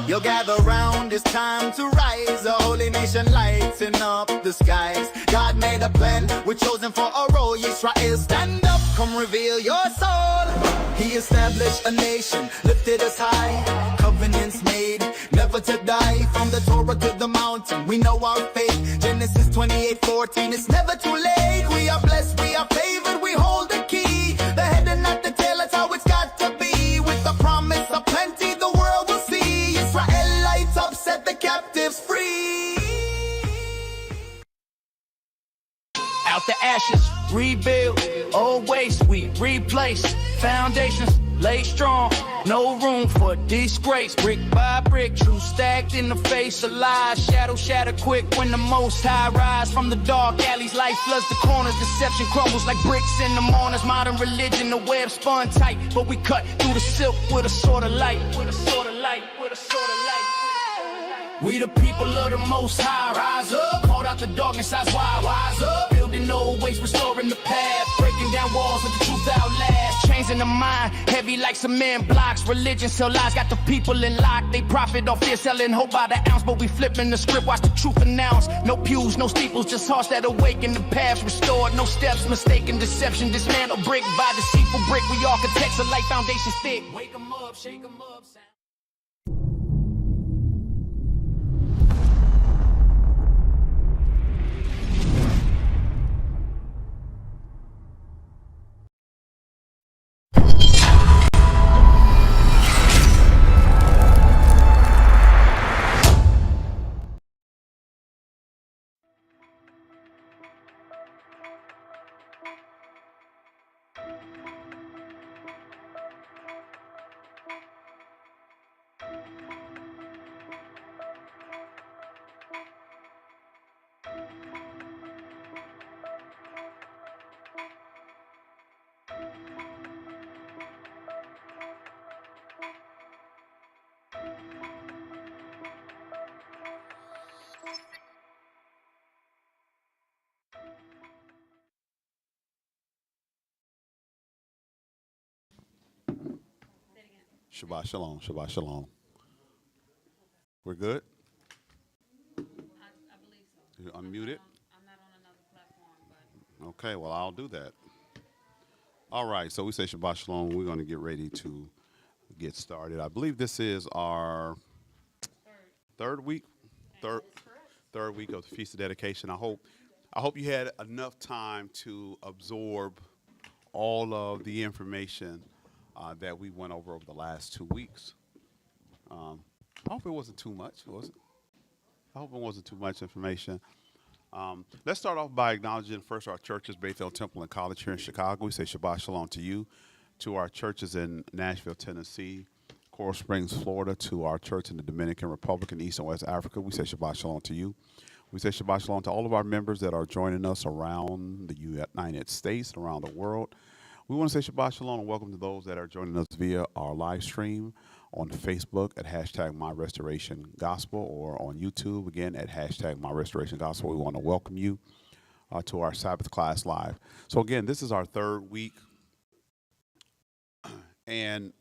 You'll gather round, it's time to rise. A holy nation lighting up the skies. God made a plan, we're chosen for a role. Israel, stand up, come reveal your soul. He established a nation, lifted us high. Covenants made, never to die. From the Torah to the mountain, we know our faith. Genesis 28:14, it's never too late. We are blessed, we are favored, we hold the key. The head and not the tail, that's how it's got to be. With the promise of plenty, the world will see. Israel lights up, set the captives free. Out the ashes, rebuild. Old waste, we replace. Foundations lay strong. No room for disgrace. Brick by brick, truth stacked in the face of lies. Shadow shatter quick when the most high rise. From the dark alleys, light floods the corners. Deception crumbles like bricks in the mornings. Modern religion, the web spun tight. But we cut through the silk with a sword of light. With a sword of light, with a sword of light. We the people of the most high. Rise up, called out the darkness, eyes wide, wise up. Building old ways, restoring the path. Breaking down walls, let the truth outlast. Chains in the mind, heavy like cement blocks. Religion sell lies, got the people in lock. They profit off fear, selling hope by the ounce. But we flipping the script, watch the truth announce. No pews, no steeples, just hearts that awaken. The paths restored, no steps, mistaken deception. Dismantle brick by deceitful brick. We architects of light, foundations thick. Wake 'em up, shake 'em up. Shabbat shalom, Shabbat shalom. We're good? I believe so. You're unmuted? I'm not on another platform, but Okay, well, I'll do that. All right, so we say Shabbat shalom. We're going to get ready to get started. I believe this is our third week, third week of the Feast of Dedication. I hope you had enough time to absorb all of the information that we went over the last 2 weeks. I hope it wasn't too much, was it? I hope it wasn't too much information. Let's start off by acknowledging first our churches, Bethel Temple and College here in Chicago. We say Shabbat Shalom to you, to our churches in Nashville, Tennessee, Coral Springs, Florida, to our church in the Dominican Republic in East and West Africa. We say Shabbat Shalom to you. We say Shabbat Shalom to all of our members that are joining us around the United States, around the world. We want to say Shabbat Shalom and welcome to those that are joining us via our live stream on Facebook at #MyRestorationGospel or on YouTube, again, at #MyRestorationGospel. We want to welcome you to our Sabbath Class Live. So, again, this is our third week, and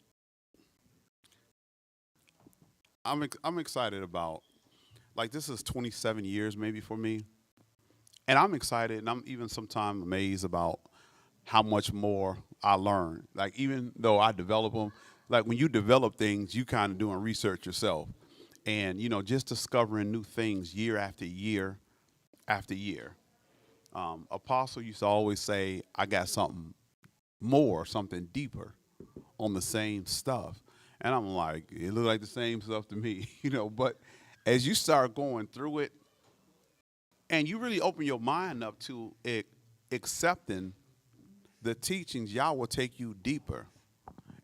I'm excited about, like, this is 27 years maybe for me, and I'm excited, and I'm even sometimes amazed about how much more I learn. Like, even though I develop them, like when you develop things, you kind of doing research yourself. And, you know, just discovering new things year after year after year. Apostle used to always say, I got something more, something deeper on the same stuff. And I'm like, it looked like the same stuff to me, you know. But as you start going through it, and you really open your mind up to it, accepting the teachings, y'all will take you deeper,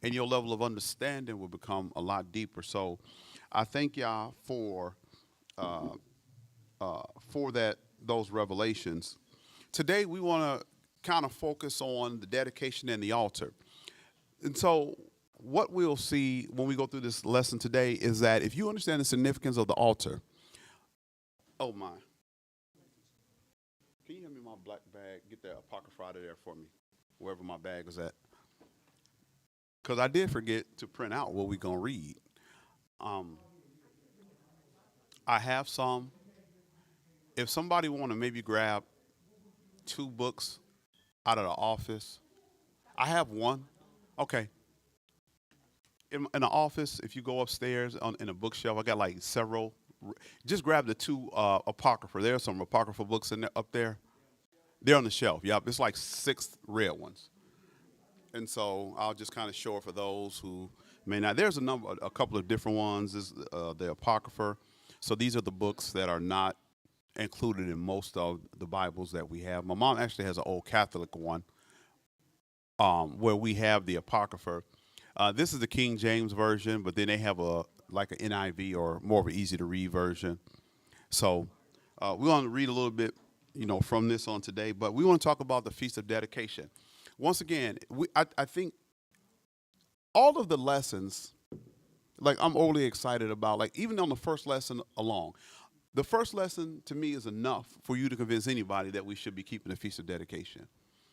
and your level of understanding will become a lot deeper. So I thank y'all for those revelations. Today we want to kind of focus on the dedication and the altar. And so what we'll see when we go through this lesson today is that if you understand the significance of the altar, oh my, can you hand me my black bag? Get that apocrypha out of there for me, wherever my bag was at. Because I did forget to print out what we're going to read. I have some. If somebody want to maybe grab 2 books out of the office, I have one. Okay. In the office, if you go upstairs in a bookshelf, I got like several. Just grab the 2 apocrypha. There are some apocrypha books in there, up there. They're on the shelf. Yep, it's like 6 red ones. And so I'll just kind of show it for those who may not. There's a couple of different ones. This, the apocrypha. So these are the books that are not included in most of the Bibles that we have. My mom actually has an old Catholic one where we have the apocrypha. This is the King James version, but then they have like an NIV or more of an easy to read version. So we're going to read a little bit, from this on today, but we want to talk about the Feast of Dedication. Once again, I think all of the lessons, like I'm overly excited about, like even on the first lesson alone, the first lesson to me is enough for you to convince anybody that we should be keeping the Feast of Dedication.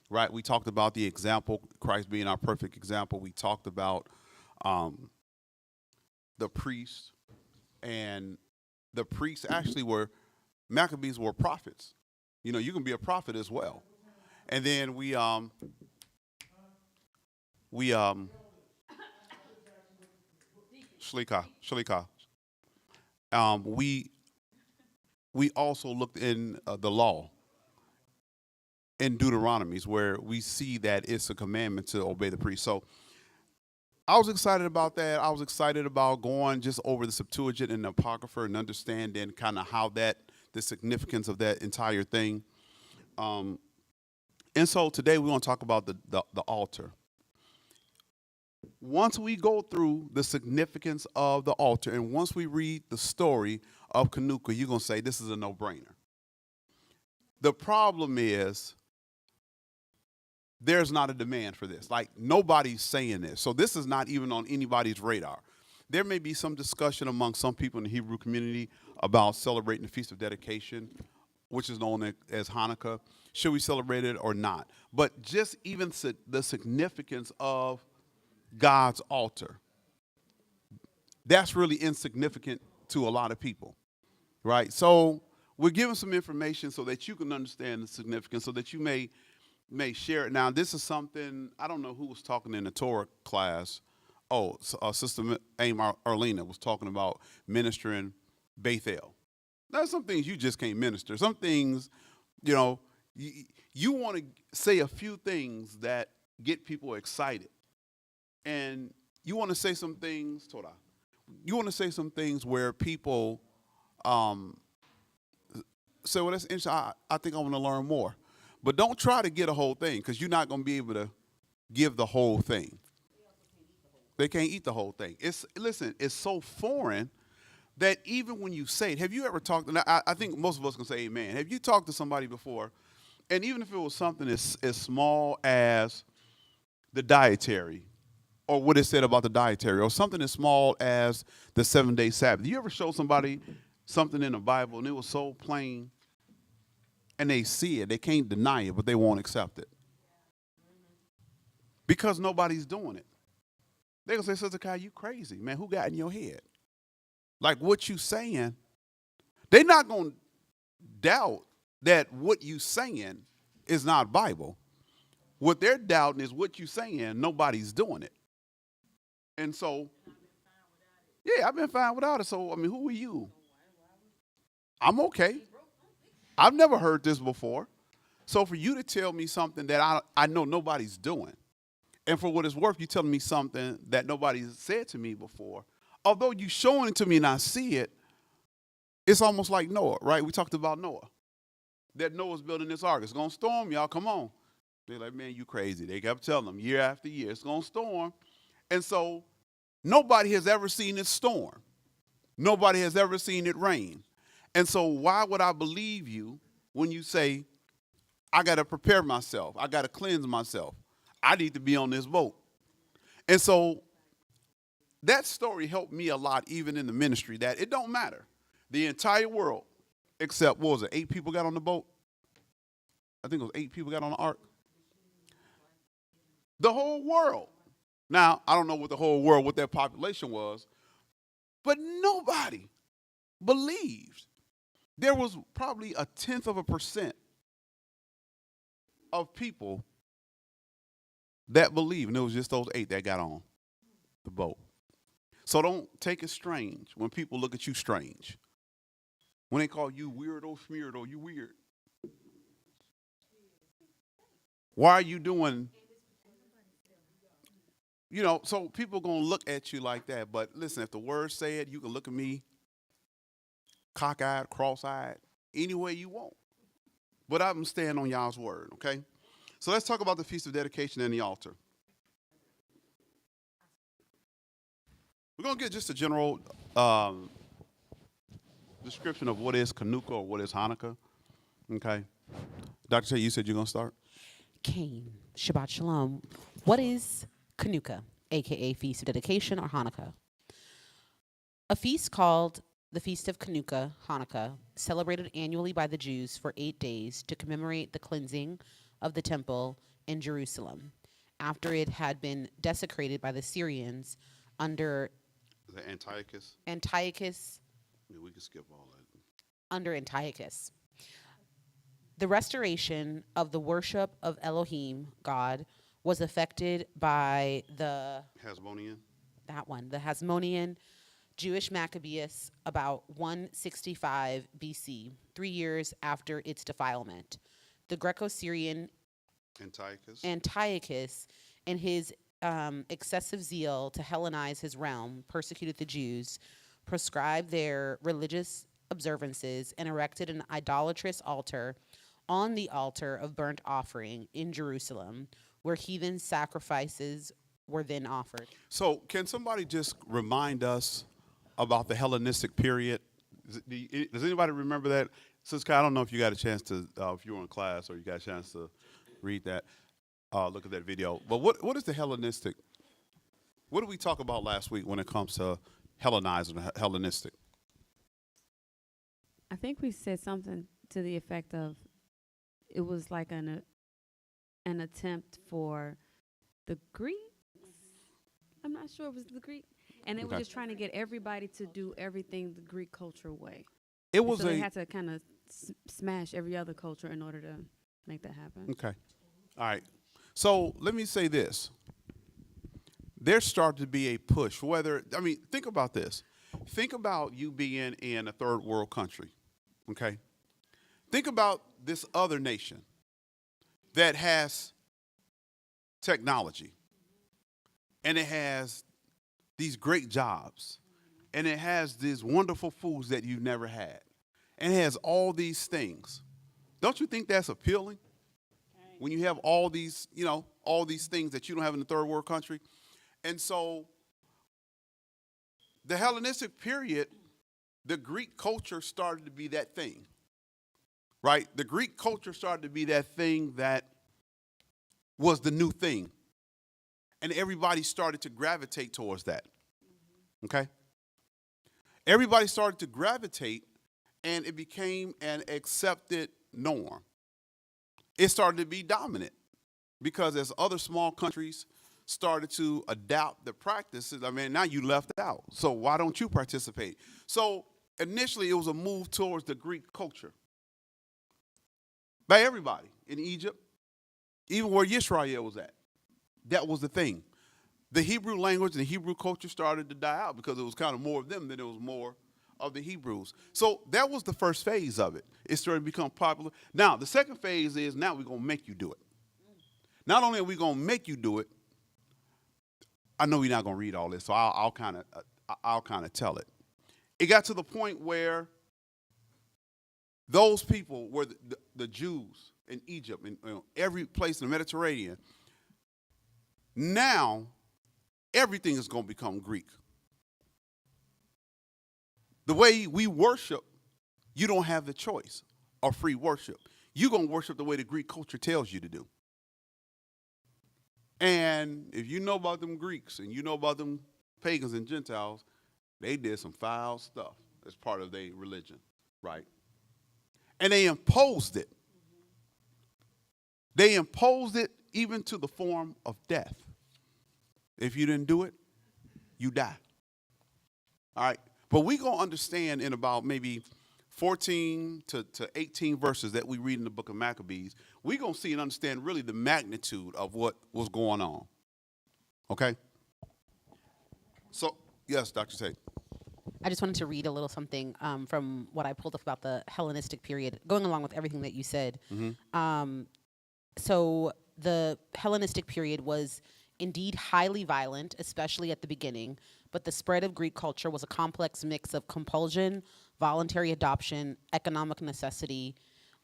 Right, we talked about the example, Christ being our perfect example. We talked about the priests, and the priests actually Maccabees were prophets. You can be a prophet as well. And then we Shlika. We also looked in the law in Deuteronomies, where we see that it's a commandment to obey the priest. So I was excited about that. I was excited about going just over the Septuagint and the Apocrypha and understanding kind of how the significance of that entire thing. And so today we want to talk about the altar. Once we go through the significance of the altar, and once we read the story of Hanukkah, you're going to say this is a no-brainer. The problem is, there's not a demand for this. Like, nobody's saying this. So this is not even on anybody's radar. There may be some discussion among some people in the Hebrew community about celebrating the Feast of Dedication, which is known as Hanukkah. Should we celebrate it or not? But just even the significance of God's altar, that's really insignificant to a lot of people, right? So we're giving some information so that you can understand the significance, so that you may share it. Now, this is something, I don't know who was talking in the Torah class. Oh, Sister Aim Arlena was talking about ministering Bethel. There's some things you just can't minister. Some things, you want to say a few things that get people excited. And you want to say some things, Torah. You want to say some things where people say, well, that's interesting. I think I want to learn more. But don't try to get a whole thing, because you're not going to be able to give the whole thing. They can't eat the whole thing. It's so foreign that even when you say it, have you ever talked, and I think most of us can say amen. Have you talked to somebody before, and even if it was something as small as the dietary, or what it said about the dietary, or something as small as the 7-day Sabbath. You ever show somebody something in the Bible and it was so plain, and they see it, they can't deny it, but they won't accept it because nobody's doing it. They're gonna say, Sister Kai, you crazy, man. Who got in your head? Like, what you saying? They're not gonna doubt that what you saying is not Bible. What they're doubting is what you saying, nobody's doing it. And so, yeah, I've been fine without it. So, I mean, who are you? I'm okay. I've never heard this before. So for you to tell me something that I know nobody's doing, and for what it's worth, you telling me something that nobody's said to me before, although you showing it to me and I see it, it's almost like Noah, right? We talked about Noah. That Noah's building this ark. It's going to storm, y'all. Come on. They're like, man, you crazy. They kept telling them year after year, it's going to storm. And so nobody has ever seen it storm. Nobody has ever seen it rain. And so why would I believe you when you say, I got to prepare myself. I got to cleanse myself. I need to be on this boat. And so that story helped me a lot, even in the ministry, that it don't matter. The entire world, except, what was it, 8 people got on the boat? I think it was 8 people got on the ark. The whole world. Now, I don't know what the whole world, what their population was, but nobody believed. There was probably 0.1% of people that believed, and it was just those 8 that got on the boat. So don't take it strange when people look at you strange. When they call you weirdo, smeardo, you weird. Why are you doing, so people going to look at you like that. But listen, if the word said, you can look at me cockeyed, cross-eyed, any way you want. But I'm staying on y'all's word, okay? So let's talk about the Feast of Dedication and the altar. We're going to get just a general description of what is Chanukah or what is Hanukkah, okay? Dr. Tate, you said you're going to start? Cain, Shabbat Shalom. What is Chanukah, a.k.a. Feast of Dedication or Hanukkah? A feast called the Feast of Chanukah, Hanukkah, celebrated annually by the Jews for 8 days to commemorate the cleansing of the temple in Jerusalem after it had been desecrated by the Syrians under Antiochus. Yeah, we can skip all that. Under Antiochus. The restoration of the worship of Elohim, God, was affected by the Hasmonean Jewish Maccabeus about 165 BC, 3 years after its defilement. The Greco-Syrian Antiochus, in his excessive zeal to Hellenize his realm, persecuted the Jews, proscribed their religious observances, and erected an idolatrous altar on the altar of burnt offering in Jerusalem, where heathen sacrifices were then offered. So can somebody just remind us about the Hellenistic period? Does anybody remember that? Sister, I don't know if you got a chance to, if you were in class or you got a chance to read that, look at that video. But what is the Hellenistic? What did we talk about last week when it comes to Hellenizing, Hellenistic? I think we said something to the effect of it was like an attempt for the Greeks. I'm not sure it was the Greek. And they were just trying to get everybody to do everything the Greek culture way. It was so they had to kind of smash every other culture in order to make that happen. Okay. All right. So let me say this. There started to be a push. Think about this. Think about you being in a third world country. Okay. Think about this other nation that has technology and it has these great jobs and it has these wonderful foods that you've never had and it has all these things. Don't you think that's appealing? When you have all these, all these things that you don't have in the third world country. And so the Hellenistic period, the Greek culture started to be that thing, right? The Greek culture started to be that thing that was the new thing. And everybody started to gravitate towards that, okay? Everybody started to gravitate and it became an accepted norm. It started to be dominant because as other small countries started to adopt the practices, now you left out. So why don't you participate? So initially it was a move towards the Greek culture by everybody in Egypt, even where Yisrael was at. That was the thing. The Hebrew language and the Hebrew culture started to die out because it was kind of more of them than it was more of the Hebrews. So that was the first phase of it. It started to become popular. Now, the second phase is now we're going to make you do it. Not only are we going to make you do it, I know you're not going to read all this, so I'll kind of tell it. It got to the point where those people were the Jews in Egypt and every place in the Mediterranean. Now, everything is going to become Greek. The way we worship, you don't have the choice of free worship. You're going to worship the way the Greek culture tells you to do. And if you know about them Greeks and you know about them pagans and Gentiles, they did some foul stuff as part of their religion, right? And they imposed it. They imposed it even to the form of death. If you didn't do it, you die. All right? But we going to understand in about maybe 14 to 18 verses that we read in the book of Maccabees, we're going to see and understand really the magnitude of what was going on. Okay? So, yes, Dr. Tate. I just wanted to read a little something from what I pulled up about the Hellenistic period, going along with everything that you said. So the Hellenistic period was indeed highly violent, especially at the beginning, but the spread of Greek culture was a complex mix of compulsion, voluntary adoption, economic necessity.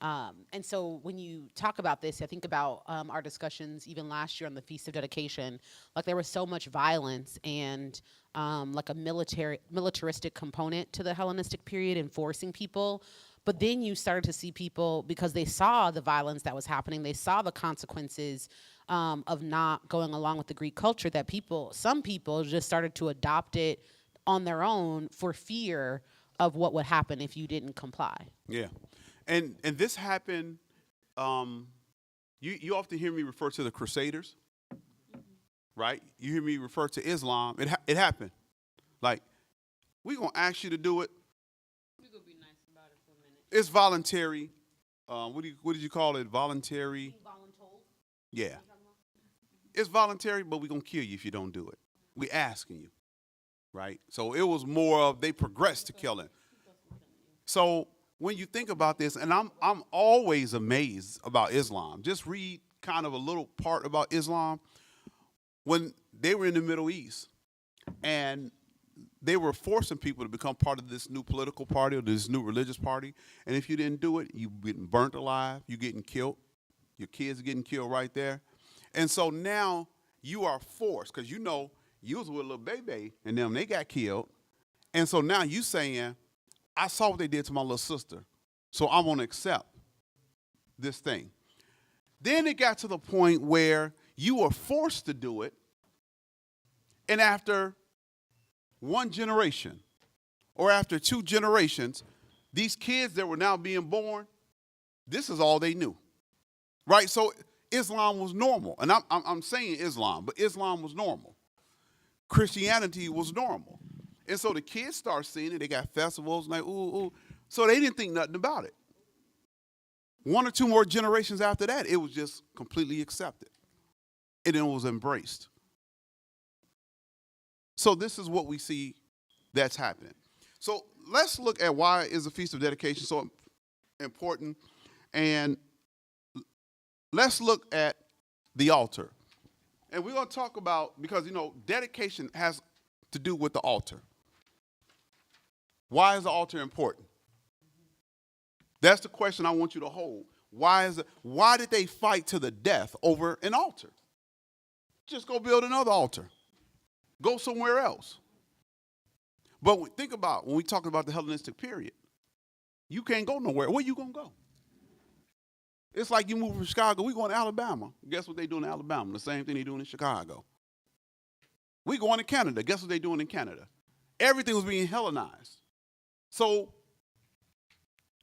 And so when you talk about this, I think about our discussions even last year on the Feast of Dedication. Like there was so much violence and like a militaristic component to the Hellenistic period, enforcing people. But then you started to see people, because they saw the violence that was happening, they saw the consequences of not going along with the Greek culture, that some people just started to adopt it on their own for fear of what would happen if you didn't comply. Yeah. And this happened, you often hear me refer to the Crusaders, right? You hear me refer to Islam. It happened. Like, we're going to ask you to do it. We're going to be nice about it for a minute. It's voluntary. What did you call it? Voluntary? Yeah. It's voluntary, but we're going to kill you if you don't do it. We're asking you, right? So it was more of they progressed to killing. So when you think about this, and I'm always amazed about Islam. Just read kind of a little part about Islam. When they were in the Middle East and they were forcing people to become part of this new political party or this new religious party, and if you didn't do it, you getting burnt alive, you getting killed, your kids are getting killed right there. And so now you are forced, because you know you was with a little baby and them, they got killed. And so now you saying, I saw what they did to my little sister, so I want to accept this thing. Then it got to the point where you were forced to do it, and after one generation or after 2 generations, these kids that were now being born, this is all they knew, right? So Islam was normal, and I'm saying Islam, but Islam was normal. Christianity was normal. And so the kids start seeing it. They got festivals, like, ooh, ooh. So they didn't think nothing about it. 1 or 2 more generations after that, it was just completely accepted. And it was embraced. So this is what we see that's happening. So let's look at why is the Feast of Dedication so important. And let's look at the altar. And we're going to talk about, because, you know, dedication has to do with the altar. Why is the altar important? That's the question I want you to hold. Why did they fight to the death over an altar? Just go build another altar. Go somewhere else. But think about when we talk about the Hellenistic period, you can't go nowhere. Where you going to go? It's like you move from Chicago, we going to Alabama. Guess what they doing in Alabama? The same thing they doing in Chicago. We going to Canada. Guess what they doing in Canada? Everything was being Hellenized. So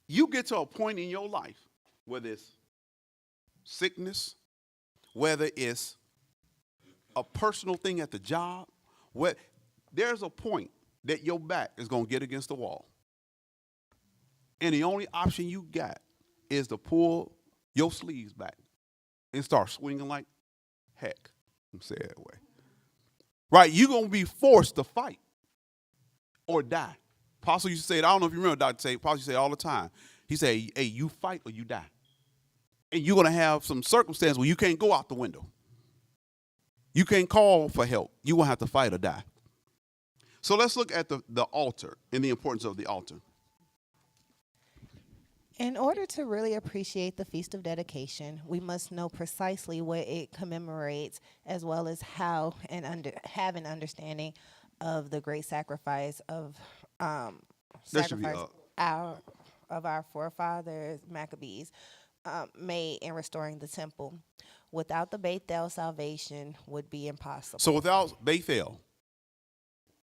you get to a point in your life, whether it's sickness, whether it's a personal thing at the job, there's a point that your back is going to get against the wall. And the only option you got is to pull your sleeves back and start swinging like heck. I'm saying it that way. Right? You're going to be forced to fight or die. Apostle used to say it. I don't know if you remember Dr. Tate. Apostle used to say it all the time. He said, hey, you fight or you die. And you're going to have some circumstance where you can't go out the window. You can't call for help. You will have to fight or die. So let's look at the altar and the importance of the altar. In order to really appreciate the Feast of Dedication, we must know precisely what it commemorates, as well as how and have an understanding of the great sacrifice of our forefathers, Maccabees, made in restoring the temple. Without the Bethel, salvation would be impossible. So without Bethel,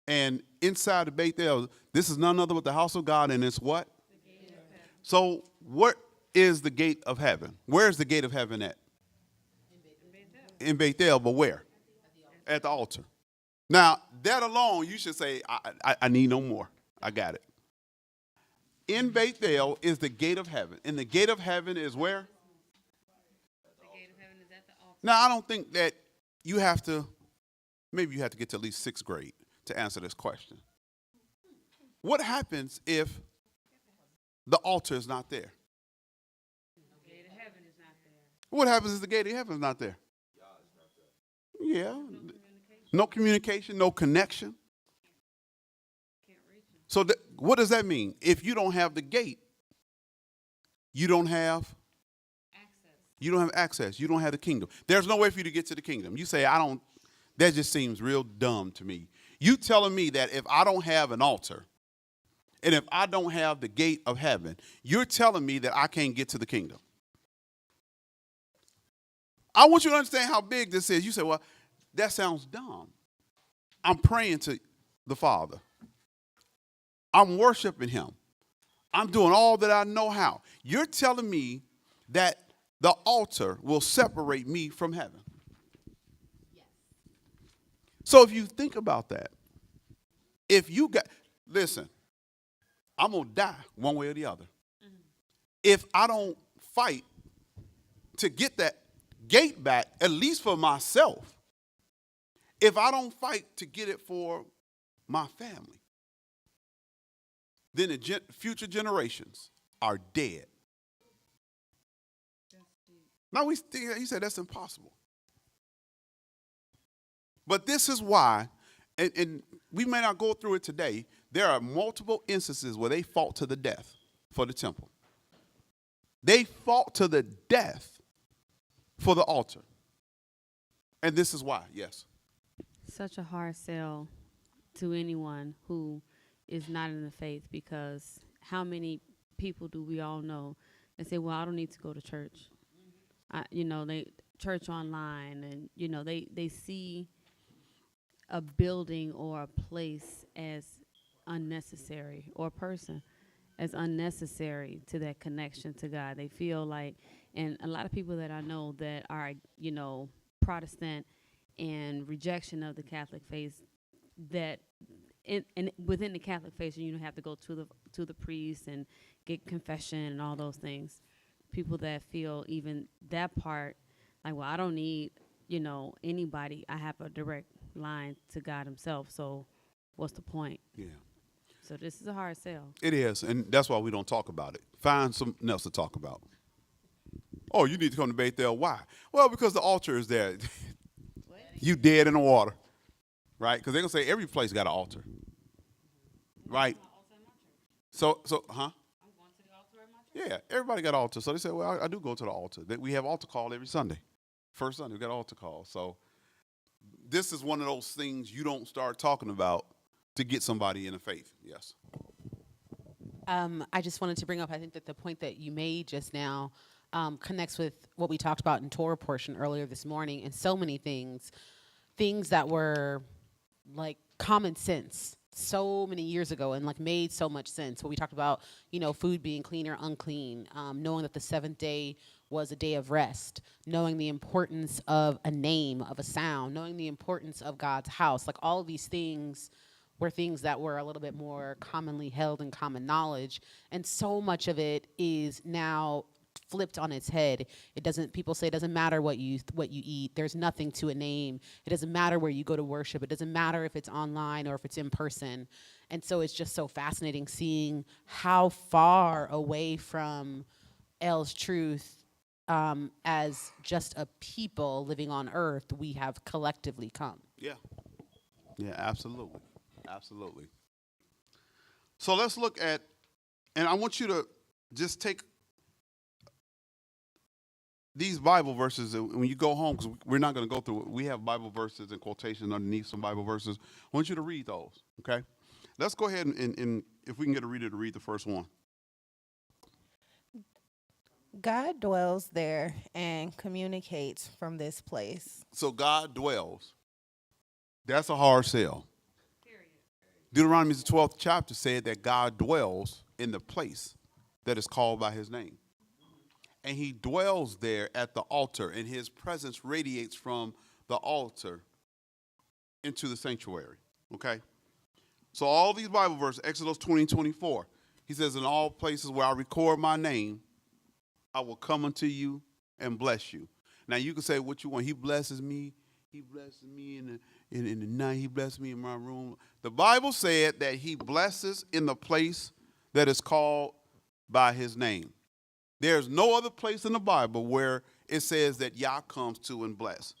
and inside the Bethel, this is none other but the house of God, and it's what? So what is the gate of heaven? Where is the gate of heaven at? In Bethel, but where? At the altar. Now, that alone, you should say, I need no more. I got it. In Bethel is the gate of heaven. And the gate of heaven is where? Now, I don't think that you have to, maybe you have to get to at least 6th grade to answer this question. What happens if the altar is not there? What happens if the gate of heaven is not there? Yeah. No communication, no connection. So what does that mean? If you don't have the gate, you don't have access. You don't have the kingdom. There's no way for you to get to the kingdom. You say, that just seems real dumb to me. You telling me that if I don't have an altar and if I don't have the gate of heaven, you're telling me that I can't get to the kingdom. I want you to understand how big this is. You say, well, that sounds dumb. I'm praying to the Father. I'm worshiping him. I'm doing all that I know how. You're telling me that the altar will separate me from heaven. Yes. So if you think about that, listen, I'm going to die one way or the other. Mm-hmm. If I don't fight to get that gate back, at least for myself, if I don't fight to get it for my family, then the future generations are dead. Now, he said that's impossible. But this is why, and we may not go through it today, there are multiple instances where they fought to the death for the temple. They fought to the death for the altar. And this is why, yes. Such a hard sell to anyone who is not in the faith, because how many people do we all know that say, well, I don't need to go to church. They church online, and, they see a building or a place as unnecessary, or a person as unnecessary to that connection to God. They feel like, and a lot of people that I know that are, Protestant and rejection of the Catholic faith, that and within the Catholic faith, you have to go to the priest and get confession and all those things. People that feel even that part, like, well, I don't need, anybody. I have a direct line to God himself. So what's the point? Yeah. So this is a hard sell. It is, and that's why we don't talk about it. Find something else to talk about. Oh, you need to come to Bethel. Why? Well, because the altar is there. You dead in the water, right? Because they're going to say every place got an altar, right? So, huh? I'm going to the altar at my church. Yeah, everybody got an altar. So they say, well, I do go to the altar. We have altar call every Sunday. First Sunday, we got altar call. So this is one of those things you don't start talking about to get somebody in the faith. Yes. I just wanted to bring up, I think that the point that you made just now connects with what we talked about in Torah portion earlier this morning, and so many things that were like common sense so many years ago and like made so much sense. What we talked about, food being clean or unclean, knowing that the 7th day was a day of rest, knowing the importance of a name, of a sound, knowing the importance of God's house. Like all of these things were things that were a little bit more commonly held in common knowledge. And so much of it is now flipped on its head. People say it doesn't matter what you eat. There's nothing to a name. It doesn't matter where you go to worship. It doesn't matter if it's online or if it's in person. And so it's just so fascinating seeing how far away from El's truth as just a people living on earth we have collectively come. Yeah. Yeah, absolutely. Absolutely. So let's look at, and I want you to just take these Bible verses when you go home, because we're not going to go through it. We have Bible verses and quotations underneath some Bible verses. I want you to read those, okay? Let's go ahead and if we can get a reader to read the first one. God dwells there and communicates from this place. So God dwells. That's a hard sell. Deuteronomy, the 12th chapter, said that God dwells in the place that is called by his name. And he dwells there at the altar, and his presence radiates from the altar into the sanctuary, okay? So all these Bible verses, Exodus 20 and 24, he says, in all places where I record my name, I will come unto you and bless you. Now you can say what you want. He blesses me. He blesses me in the night. He blesses me in my room. The Bible said that he blesses in the place that is called by his name. There's no other place in the Bible where it says that Yah comes to and bless,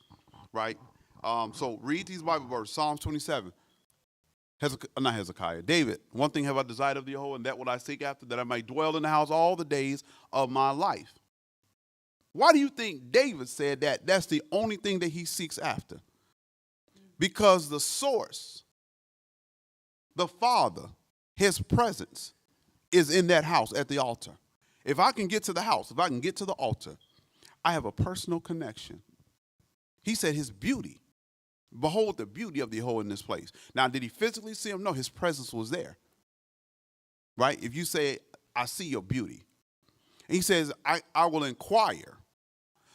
right? So read these Bible verses. Psalms 27. Not Hezekiah. David, one thing have I desired of the Jehovah, and that will I seek after, that I might dwell in the house all the days of my life. Why do you think David said that? That's the only thing that he seeks after. Because the source, the Father, his presence is in that house at the altar. If I can get to the house, if I can get to the altar, I have a personal connection. He said his beauty. Behold the beauty of the Jehovah in this place. Now, did he physically see him? No, his presence was there. Right? If you say, I see your beauty. And he says, I will inquire.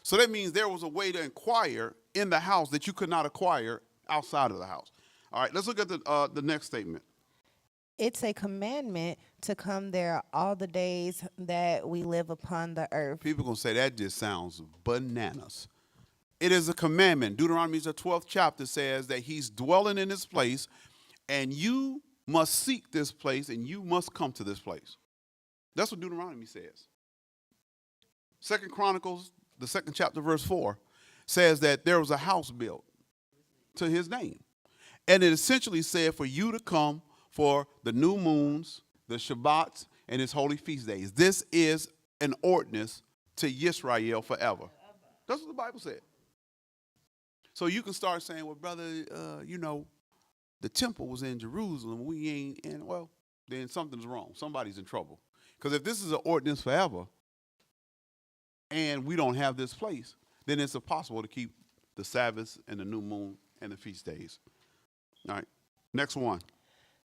So that means there was a way to inquire in the house that you could not acquire outside of the house. All right, let's look at the next statement. It's a commandment to come there all the days that we live upon the earth. People going to say that just sounds bananas. It is a commandment. Deuteronomy, the 12th chapter, says that he's dwelling in this place, and you must seek this place, and you must come to this place. That's what Deuteronomy says. 2 Chronicles, the 2nd chapter, verse 4, says that there was a house built to his name. And it essentially said for you to come for the new moons, the Shabbats, and his holy feast days. This is an ordinance to Yisrael forever. That's what the Bible said. So you can start saying, well, brother, the temple was in Jerusalem. We ain't in. Well, then something's wrong. Somebody's in trouble. Because if this is an ordinance forever and we don't have this place, then it's impossible to keep the Sabbaths and the new moon and the feast days. All right, next one.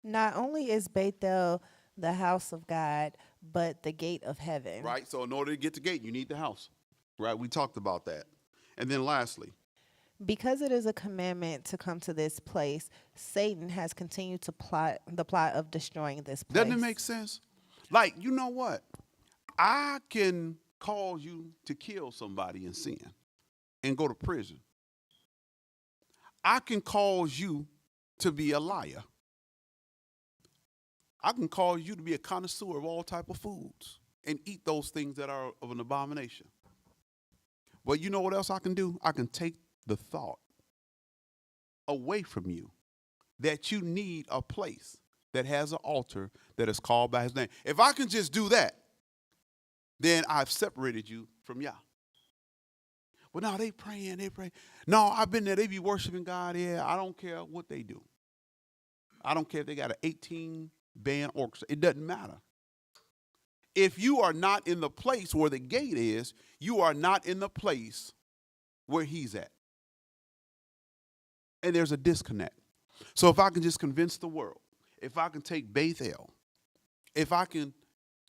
Not only is Bethel the house of God, but the gate of heaven. Right, so in order to get the gate, you need the house. Right, we talked about that. And then lastly, because it is a commandment to come to this place, Satan has continued to plot the plot of destroying this place. Doesn't it make sense? Like, you know what? I can cause you to kill somebody in sin and go to prison. I can cause you to be a liar. I can cause you to be a connoisseur of all type of foods and eat those things that are of an abomination. But you know what else I can do? I can take the thought away from you that you need a place that has an altar that is called by his name. If I can just do that, then I've separated you from Yah. Well, no, they praying, they pray. No, I've been there. They be worshiping God. Yeah, I don't care what they do. I don't care if they got an 18-band orchestra. It doesn't matter. If you are not in the place where the gate is, you are not in the place where he's at. And there's a disconnect. So if I can just convince the world, if I can take Bethel, if I can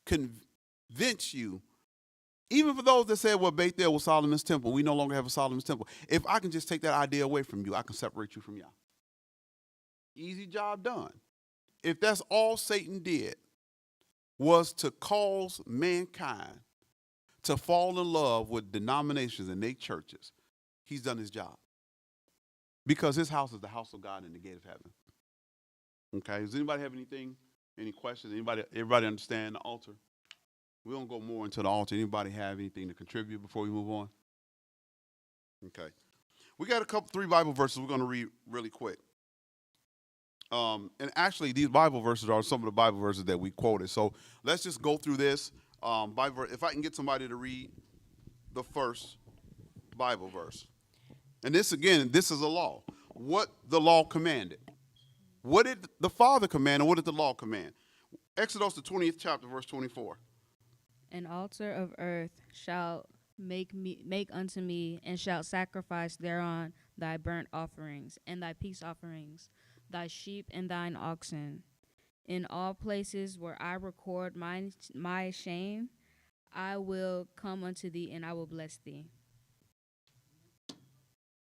convince you, even for those that said, well, Bethel was Solomon's temple, we no longer have a Solomon's temple. If I can just take that idea away from you, I can separate you from Yah. Easy job done. If that's all Satan did was to cause mankind to fall in love with denominations and their churches, he's done his job. Because his house is the house of God and the gate of heaven. Okay, does anybody have anything, any questions? Everybody understand the altar? We don't go more into the altar. Anybody have anything to contribute before we move on? Okay. We got three Bible verses we're going to read really quick. And actually, these Bible verses are some of the Bible verses that we quoted. So let's just go through this. If I can get somebody to read the first Bible verse. And this, again, this is a law. What the law commanded. What did the Father command and what did the law command? Exodus, the 20th chapter, verse 24. An altar of earth shalt make unto me, and shalt sacrifice thereon thy burnt offerings and thy peace offerings, thy sheep and thine oxen. In all places where I record my shame, I will come unto thee, and I will bless thee.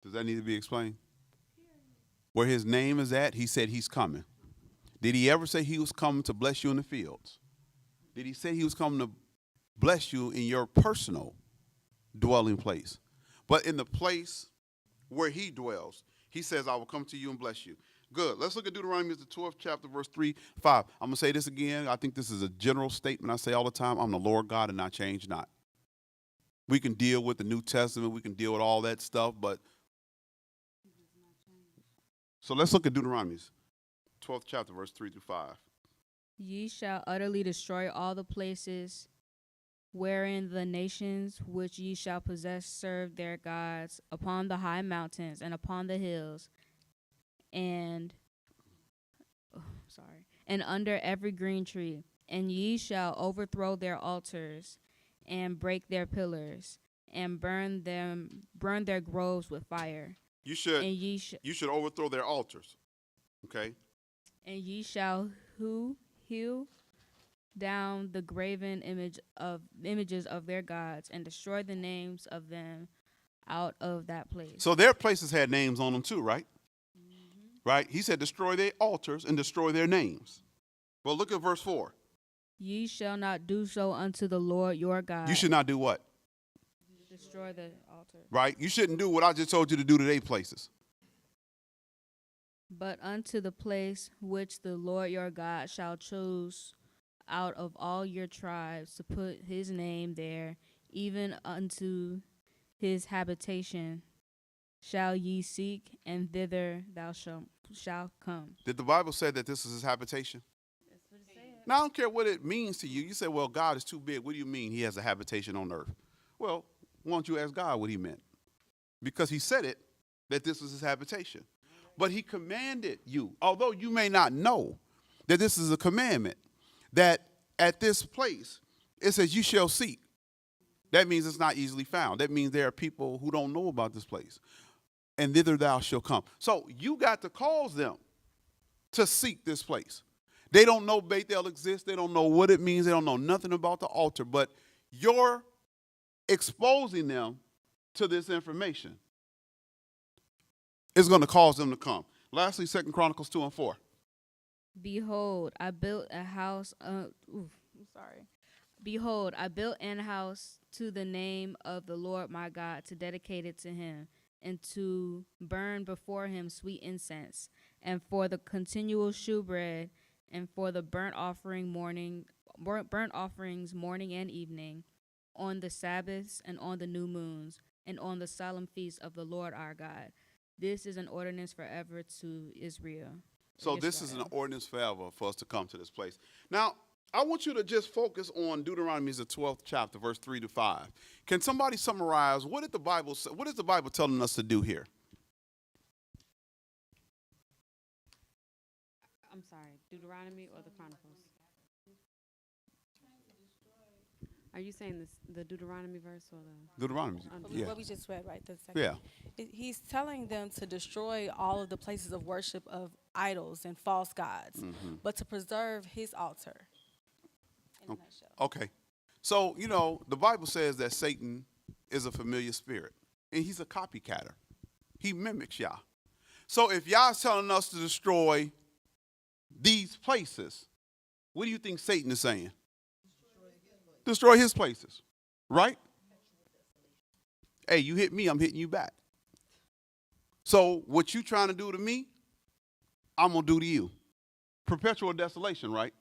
Does that need to be explained? Where his name is at, he said he's coming. Did he ever say he was coming to bless you in the fields? Did he say he was coming to bless you in your personal dwelling place? But in the place where he dwells, he says, I will come to you and bless you. Good. Let's look at Deuteronomy, the 12th chapter, verse 3, 5. I'm going to say this again. I think this is a general statement I say all the time. I'm the Lord God and I change not. We can deal with the New Testament. We can deal with all that stuff. But so let's look at Deuteronomy, 12th chapter, verse 3 through 5. Ye shall utterly destroy all the places wherein the nations which ye shall possess serve their gods, upon the high mountains and upon the hills, and and under every green tree. And ye shall overthrow their altars, and break their pillars, and burn their groves with fire. You should And you should overthrow their altars. Okay? And ye shall hew down the graven images of their gods, and destroy the names of them out of that place. So their places had names on them too, right? Mm-hmm. Right? He said destroy their altars and destroy their names. Well, look at verse 4. Ye shall not do so unto the Lord your God. You should not do what? Destroy the altar. Right? You shouldn't do what I just told you to do to their places. But unto the place which the Lord your God shall choose out of all your tribes to put his name there, even unto his habitation, shall ye seek, and thither thou shalt come. Did the Bible say that this is his habitation? That's what it said. Now, I don't care what it means to you. You say, well, God is too big. What do you mean he has a habitation on earth? Well, why don't you ask God what he meant? Because he said it, that this was his habitation. But he commanded you, although you may not know that this is a commandment, that at this place, it says you shall seek. That means it's not easily found. That means there are people who don't know about this place. And thither thou shalt come. So you got to cause them to seek this place. They don't know Bethel exists. They don't know what it means. They don't know nothing about the altar. But you're exposing them to this information is going to cause them to come. Lastly, 2 Chronicles 2 and 4. Behold, I built a house. Behold, I built an house to the name of the Lord my God, to dedicate it to him, and to burn before him sweet incense, and for the continual shewbread, and for the burnt offerings morning and evening, on the Sabbaths and on the new moons, and on the solemn feasts of the Lord our God. This is an ordinance forever to Israel. So this is an ordinance forever for us to come to this place. Now, I want you to just focus on Deuteronomy, the 12th chapter, verse 3 to 5. Can somebody summarize what did the Bible say? What is the Bible telling us to do here? I'm sorry, Deuteronomy or the Chronicles? Are you saying this, the Deuteronomy verse or the? Deuteronomy. Yeah. What we just read, right? The second. Yeah. He's telling them to destroy all of the places of worship of idols and false gods, but to preserve his altar. In a nutshell. Okay. So, you know, the Bible says that Satan is a familiar spirit, and he's a copycatter. He mimics Yah. So if Yah's telling us to destroy these places, what do you think Satan is saying? Destroy his places, right? Hey, you hit me, I'm hitting you back. So what you trying to do to me, I'm going to do to you. Perpetual desolation, right?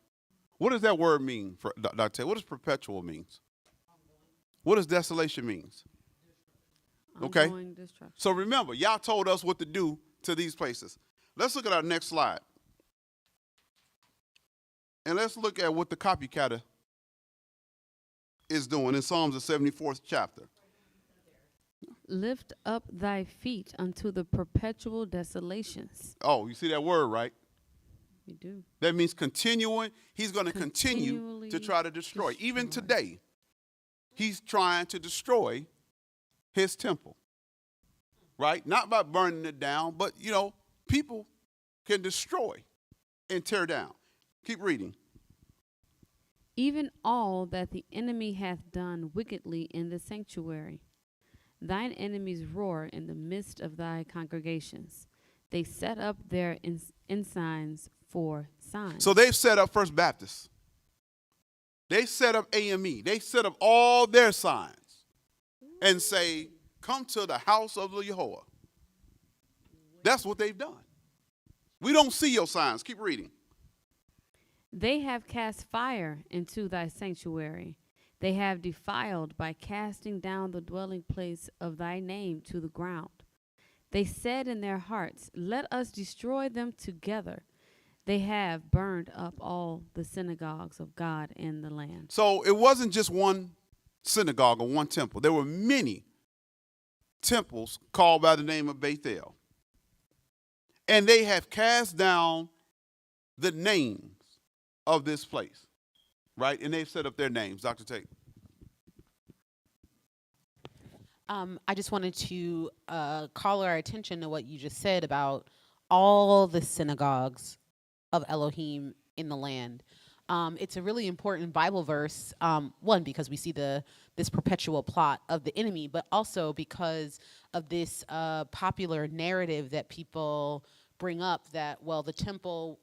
What does that word mean, Dr. What does perpetual means? What does desolation means? Okay? So remember, y'all told us what to do to these places. Let's look at our next slide. And let's look at what the copycatter is doing in Psalms, the 74th chapter. Lift up thy feet unto the perpetual desolations. Oh, you see that word, right? We do. That means continuing. He's going to continue to try to destroy. Even today, he's trying to destroy his temple, right? Not by burning it down, but, you know, people can destroy and tear down. Keep reading. Even all that the enemy hath done wickedly in the sanctuary. Thine enemies roar in the midst of thy congregations. They set up their ensigns for signs. So they've set up First Baptist. They set up AME. They set up all their signs and say, come to the house of the Yehovah. That's what they've done. We don't see your signs. Keep reading. They have cast fire into thy sanctuary. They have defiled by casting down the dwelling place of thy name to the ground. They said in their hearts, let us destroy them together. They have burned up all the synagogues of God in the land. So it wasn't just one synagogue or one temple. There were many temples called by the name of Bethel. And they have cast down the names of this place, right? And they've set up their names. Dr. Tate. I just wanted to call our attention to what you just said about all the synagogues of Elohim in the land. It's a really important Bible verse, one, because we see this perpetual plot of the enemy, but also because of this popular narrative that people bring up that, well, the temple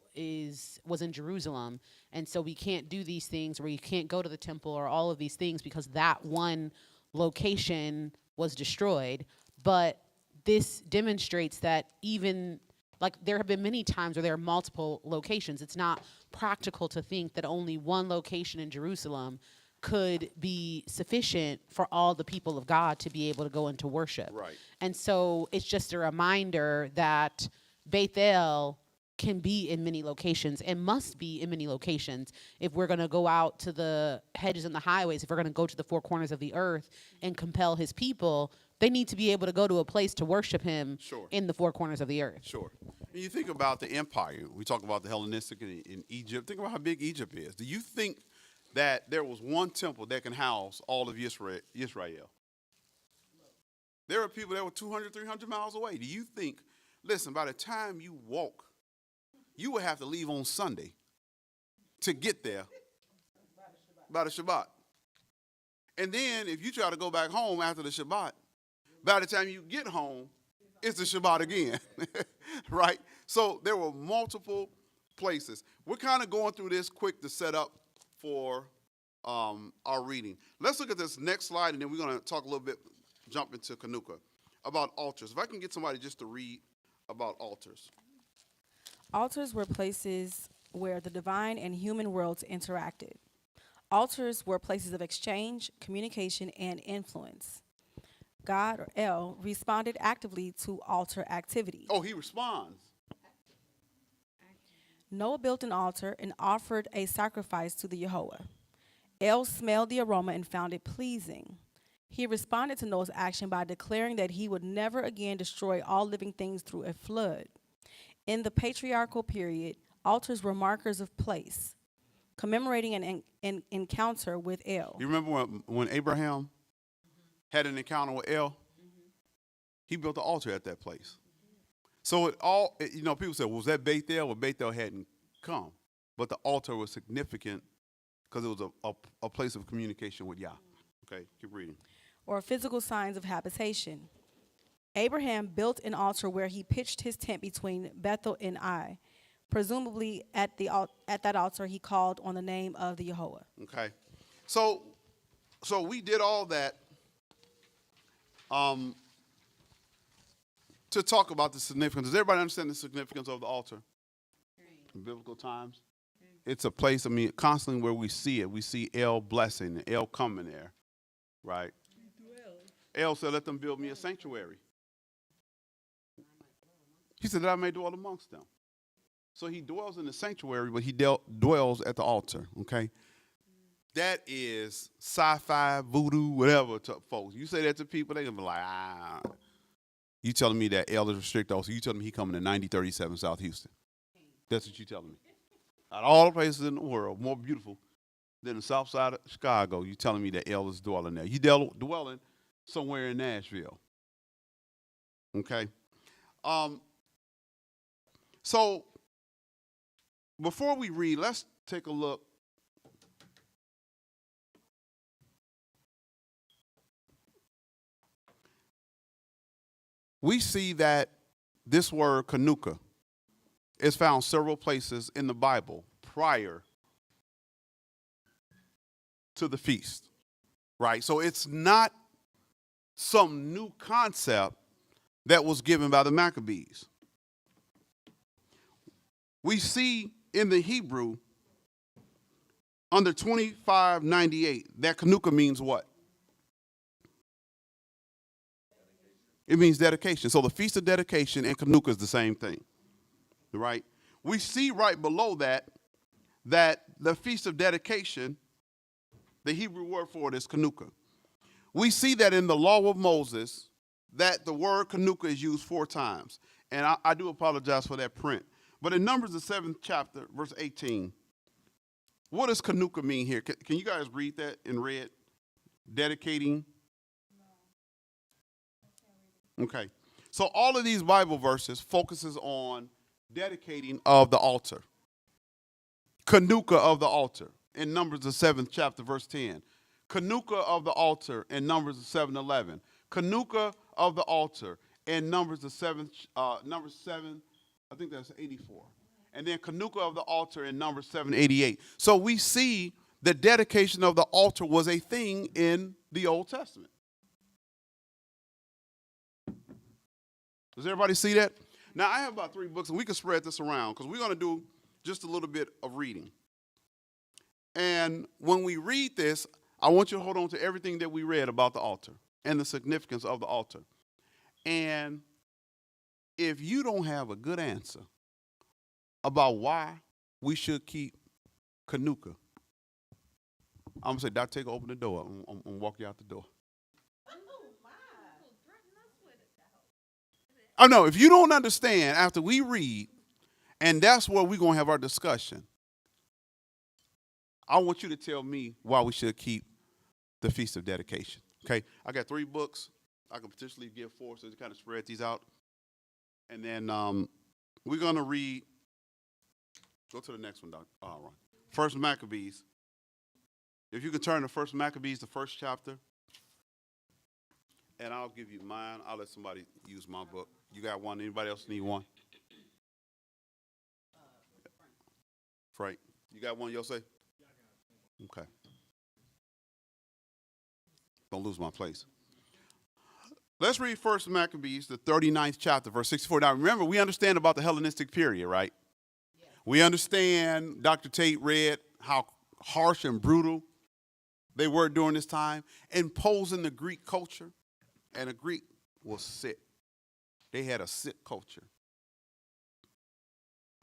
was in Jerusalem, and so we can't do these things, or you can't go to the temple, or all of these things because that one location was destroyed. But this demonstrates that even, like, there have been many times where there are multiple locations. It's not practical to think that only one location in Jerusalem could be sufficient for all the people of God to be able to go into worship. Right. And so it's just a reminder that Bethel can be in many locations and must be in many locations if we're going to go out to the hedges and the highways, if we're going to go to the four corners of the earth and compel his people. They need to be able to go to a place to worship him. Sure. In the four corners of the earth. Sure. And you think about the empire. We talk about the Hellenistic in Egypt. Think about how big Egypt is. Do you think that there was one temple that can house all of Israel? There are people that were 200, 300 miles away. Do you think, listen, by the time you walk, you would have to leave on Sunday to get there by the Shabbat. And then if you try to go back home after the Shabbat, by the time you get home, it's the Shabbat again, right? So there were multiple places. We're kind of going through this quick to set up for our reading. Let's look at this next slide, and then we're going to talk a little bit, jump into Chanukah, about altars. If I can get somebody just to read about altars. Altars were places where the divine and human worlds interacted. Altars were places of exchange, communication, and influence. God, or El, responded actively to altar activity. Oh, he responds. Noah built an altar and offered a sacrifice to the Yehovah. El smelled the aroma and found it pleasing. He responded to Noah's action by declaring that he would never again destroy all living things through a flood. In the patriarchal period, altars were markers of place, commemorating an encounter with El. You remember when Abraham had an encounter with El? He built an altar at that place. So people say, well, was that Bethel? Well, Bethel hadn't come. But the altar was significant because it was a place of communication with Yah. Okay, keep reading. Or physical signs of habitation. Abraham built an altar where he pitched his tent between Bethel and Ai. Presumably at that altar he called on the name of the Yehovah. Okay. So we did all that to talk about the significance. Does everybody understand the significance of the altar? In biblical times? It's a place, constantly where we see it. We see El blessing, El coming there, right? El said, let them build me a sanctuary. He said that I may dwell amongst them. So he dwells in the sanctuary, but he dwells at the altar, okay? That is sci-fi, voodoo, whatever to folks. You say that to people, they're going to be like, You telling me that El is restricted also. You telling me he coming to 9037 South Houston. That's what you telling me. Out of all the places in the world, more beautiful than the south side of Chicago, you telling me that El is dwelling there. You dwelling somewhere in Nashville. Okay? So before we read, let's take a look. We see that this word Chanukah is found several places in the Bible prior to the feast, right? So it's not some new concept that was given by the Maccabees. We see in the Hebrew under 2598 that Chanukah means what? It means dedication. So the Feast of Dedication and Chanukah is the same thing, right? We see right below that the Feast of Dedication, the Hebrew word for it is Chanukah. We see that in the Law of Moses that the word Chanukah is used 4 times. And I do apologize for that print. But in Numbers, the 7th chapter, verse 18, what does Chanukah mean here? Can you guys read that in red? Dedicating. Okay. So all of these Bible verses focuses on dedicating of the altar. Chanukah of the altar in Numbers, the 7th chapter, verse 10. Chanukah of the altar in Numbers, the 7:11. Chanukah of the altar in Numbers, the 7th, number 7, I think that's 84. And then Chanukah of the altar in Numbers 7:88. So we see the dedication of the altar was a thing in the Old Testament. Does everybody see that? Now, I have about 3 books, and we can spread this around because we're going to do just a little bit of reading. And when we read this, I want you to hold on to everything that we read about the altar and the significance of the altar. And if you don't have a good answer about why we should keep Chanukah, I'm going to say, Dr. Taker, open the door. I'm going to walk you out the door. Oh, no, if you don't understand after we read, and that's where we're going to have our discussion, I want you to tell me why we should keep the Feast of Dedication. Okay, I got 3 books. I could potentially give 4, so to kind of spread these out. And then we're going to read, go to the next one, Dr. All right. First Maccabees. If you could turn to First Maccabees, the 1st chapter. And I'll give you mine. I'll let somebody use my book. You got one? Anybody else need one? Frank, you got one, Yosef? Okay. Don't lose my place. Let's read First Maccabees, the 39th chapter, verse 64. Now, remember, we understand about the Hellenistic period, right? Yeah. We understand, Dr. Tate read how harsh and brutal they were during this time, imposing the Greek culture. And the Greek was sick. They had a sick culture.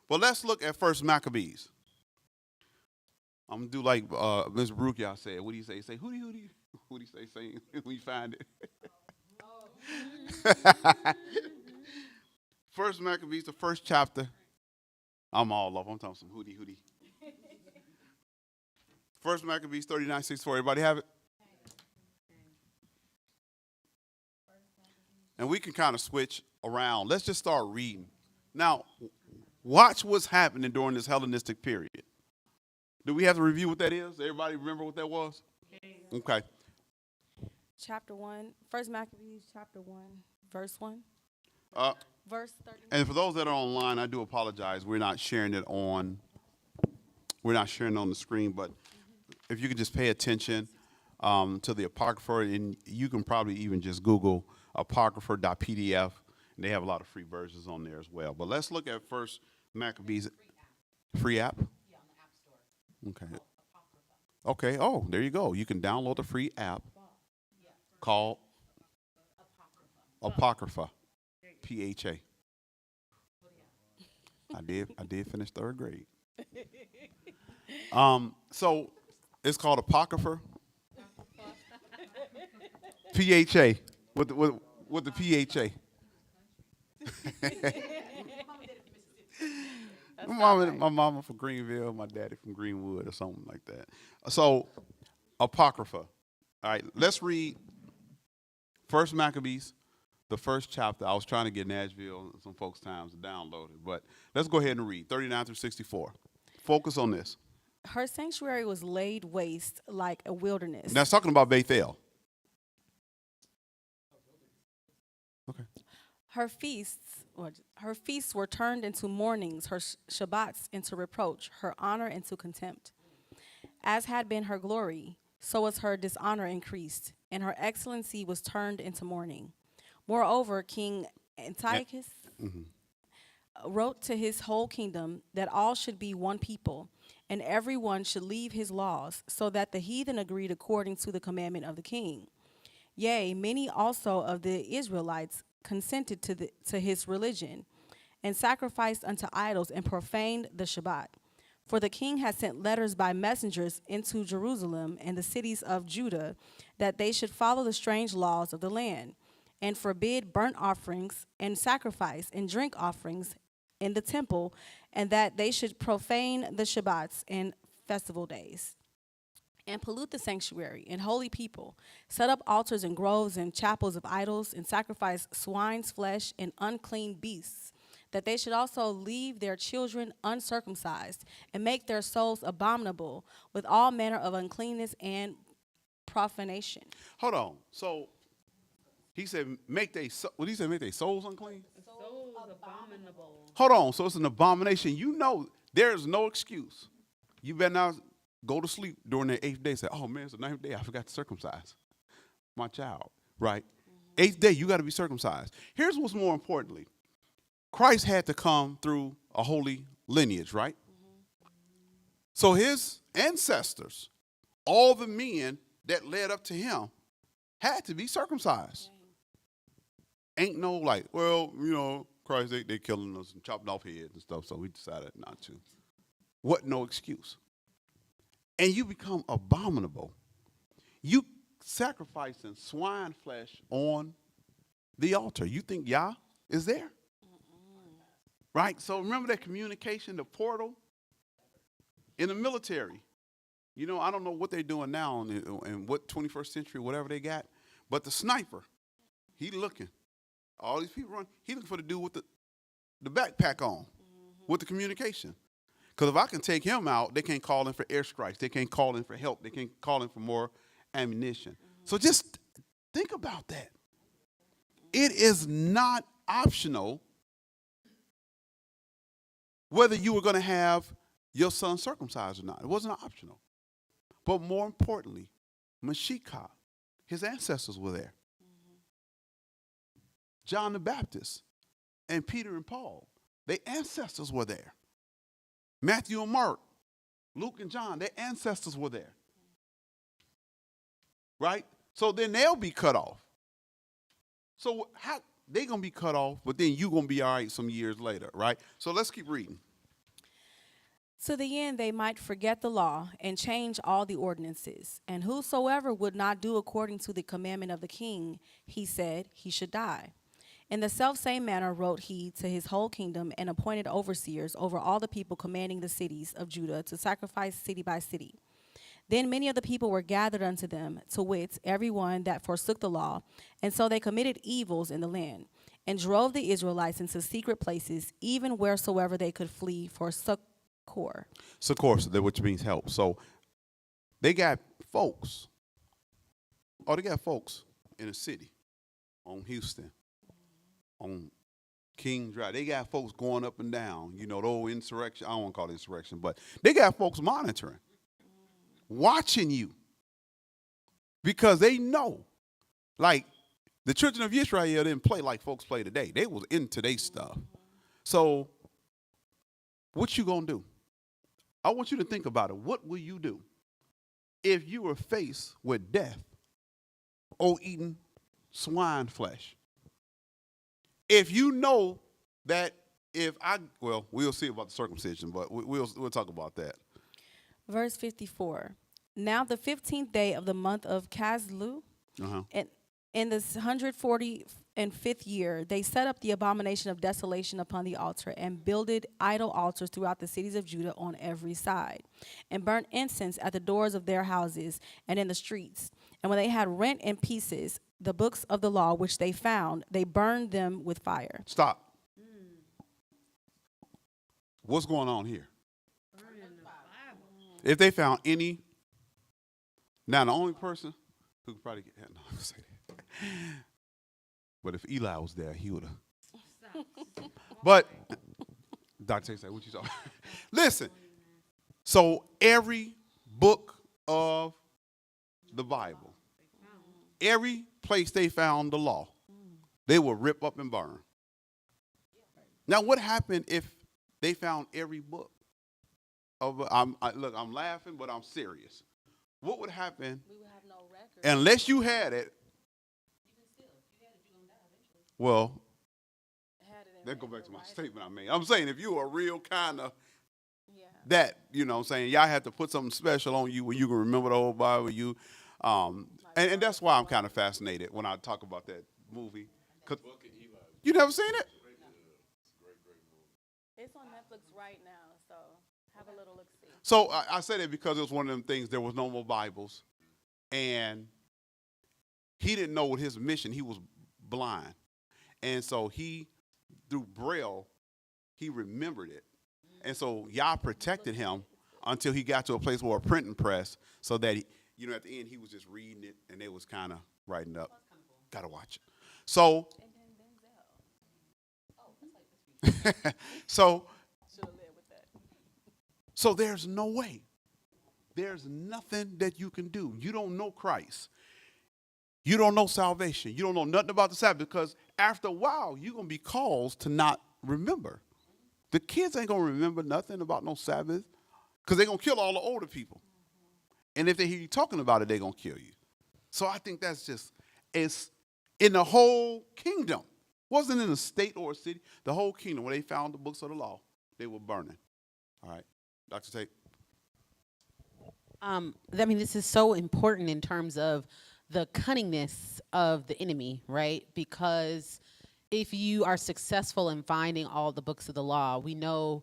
Well, let's look at First Maccabees. I'm going to do like Ms. Baruch, y'all said. What do you say? Say, hootie, hootie. What do you say when you find it? First Maccabees, the 1st chapter. I'm all off. I'm talking some hootie, hootie. First Maccabees 39:64. Everybody have it? And we can kind of switch around. Let's just start reading. Now, watch what's happening during this Hellenistic period. Do we have to review what that is? Everybody remember what that was? Okay. Chapter 1, First Maccabees, chapter 1, verse 1. Verse 30. And for those that are online, I do apologize. We're not sharing it on the screen, but if you could just pay attention to the Apocrypha, and you can probably even just Google apocrypha.pdf, and they have a lot of free versions on there as well. But let's look at First Maccabees. Free app? Yeah, on the App Store. Okay. Okay. Oh, there you go. You can download a free app called Apocrypha. PHA. I did finish 3rd grade. So it's called Apocrypha. PHA. With the PHA. My mama from Greenville, my daddy from Greenwood, or something like that. So, Apocrypha. All right, let's read First Maccabees, the 1st chapter. I was trying to get Nashville some folks' times to download it, but let's go ahead and read 39 through 64. Focus on this. Her sanctuary was laid waste like a wilderness. Now, it's talking about Bethel. Okay. Her feasts were turned into mournings, her Shabbats into reproach, her honor into contempt. As had been her glory, so was her dishonor increased, and her excellency was turned into mourning. Moreover, King Antiochus wrote to his whole kingdom that all should be one people, and every one should leave his laws, so that the heathen agreed according to the commandment of the king. Yea, many also of the Israelites consented to his religion, and sacrificed unto idols and profaned the Shabbat. For the king had sent letters by messengers into Jerusalem and the cities of Judah, that they should follow the strange laws of the land, and forbid burnt offerings and sacrifice and drink offerings in the temple, and that they should profane the Shabbats and festival days, and pollute the sanctuary and holy people, set up altars and groves and chapels of idols, and sacrifice swine's flesh and unclean beasts, that they should also leave their children uncircumcised, and make their souls abominable with all manner of uncleanness and profanation. Hold on. So he said, make they make their souls unclean? Souls abominable. Hold on. So it's an abomination. You know there's no excuse. You better not go to sleep during the 8th day. Say, oh man, it's the 9th day. I forgot to circumcise my child. Right? 8th day, you got to be circumcised. Here's what's more importantly. Christ had to come through a holy lineage, right? So his ancestors, all the men that led up to him, had to be circumcised. Ain't no like, well, you know, Christ, they killing us and chopping off heads and stuff, so we decided not to. What no excuse. And you become abominable. You sacrificing swine flesh on the altar. You think Yah is there? Right? So remember that communication, the portal? In the military. You know, I don't know what they're doing now and what 21st century, whatever they got, but the sniper, he looking. All these people run, he looking for the dude with the backpack on, with the communication. Because if I can take him out, they can't call in for airstrikes. They can't call in for help. They can't call in for more ammunition. So just think about that. It is not optional whether you were going to have your son circumcised or not. It wasn't optional. But more importantly, Mashiach, his ancestors were there. John the Baptist and Peter and Paul, their ancestors were there. Matthew and Mark, Luke and John, their ancestors were there. Right? So then they'll be cut off. So how they going to be cut off, but then you're going to be all right some years later, right? So let's keep reading. To the end they might forget the law and change all the ordinances. And whosoever would not do according to the commandment of the king, he said, he should die. In the selfsame manner wrote he to his whole kingdom and appointed overseers over all the people, commanding the cities of Judah to sacrifice city by city. Then many of the people were gathered unto them, to wit, every one that forsook the law. And so they committed evils in the land, and drove the Israelites into secret places, even wheresoever they could flee for succor. Succor, which means help. So they got folks. Oh, they got folks in the city, on Houston, on King Drive. They got folks going up and down. You know, the old insurrection. I don't want to call it insurrection, but they got folks monitoring, watching you, because they know, like, the children of Israel didn't play like folks play today. They was into their stuff. So what you gonna do? I want you to think about it. What will you do if you were faced with death or eating swine flesh? If you know that we'll see about the circumcision, but we'll talk about that. Verse 54. Now the 15th day of the month of Caslu, and in the 145th year, they set up the abomination of desolation upon the altar and builded idol altars throughout the cities of Judah on every side, and burnt incense at the doors of their houses and in the streets. And when they had rent in pieces the books of the law which they found, they burned them with fire. Stop. What's going on here? If they found any, now the only person who could probably get, no, I'm gonna say that. But if Eli was there, he would have But Dr. Say, what you talking? Listen. So every book of the Bible, every place they found the law, they will rip up and burn. Now, what happened if they found every book of? Look, I'm laughing, but I'm serious. What would happen? We would have no record. Unless you had it. Well, let's go back to my statement I made. I'm saying if you are real kind of that, you know what I'm saying, y'all have to put something special on you where you can remember the whole Bible. And that's why I'm kind of fascinated when I talk about that movie. 'Cause you never seen it? It's on Netflix right now, so have a little look-see. So I said it because it was one of them things, there was no more Bibles. And he didn't know what his mission, he was blind. And so he, through Braille, he remembered it. And so Yah protected him until he got to a place where a printing press, so that, at the end he was just reading it and they was kind of writing up. Got to watch it. So, so there's no way. There's nothing that you can do. You don't know Christ. You don't know salvation. You don't know nothing about the Sabbath, because after a while, you're going to be caused to not remember. The kids ain't going to remember nothing about no Sabbath, because they're going to kill all the older people. And if they hear you talking about it, they're going to kill you. So I think it's in the whole kingdom. Wasn't in a state or a city. The whole kingdom, when they found the books of the law, they were burning. All right. Dr. Tate. This is so important in terms of the cunningness of the enemy, right? Because if you are successful in finding all the books of the law, we know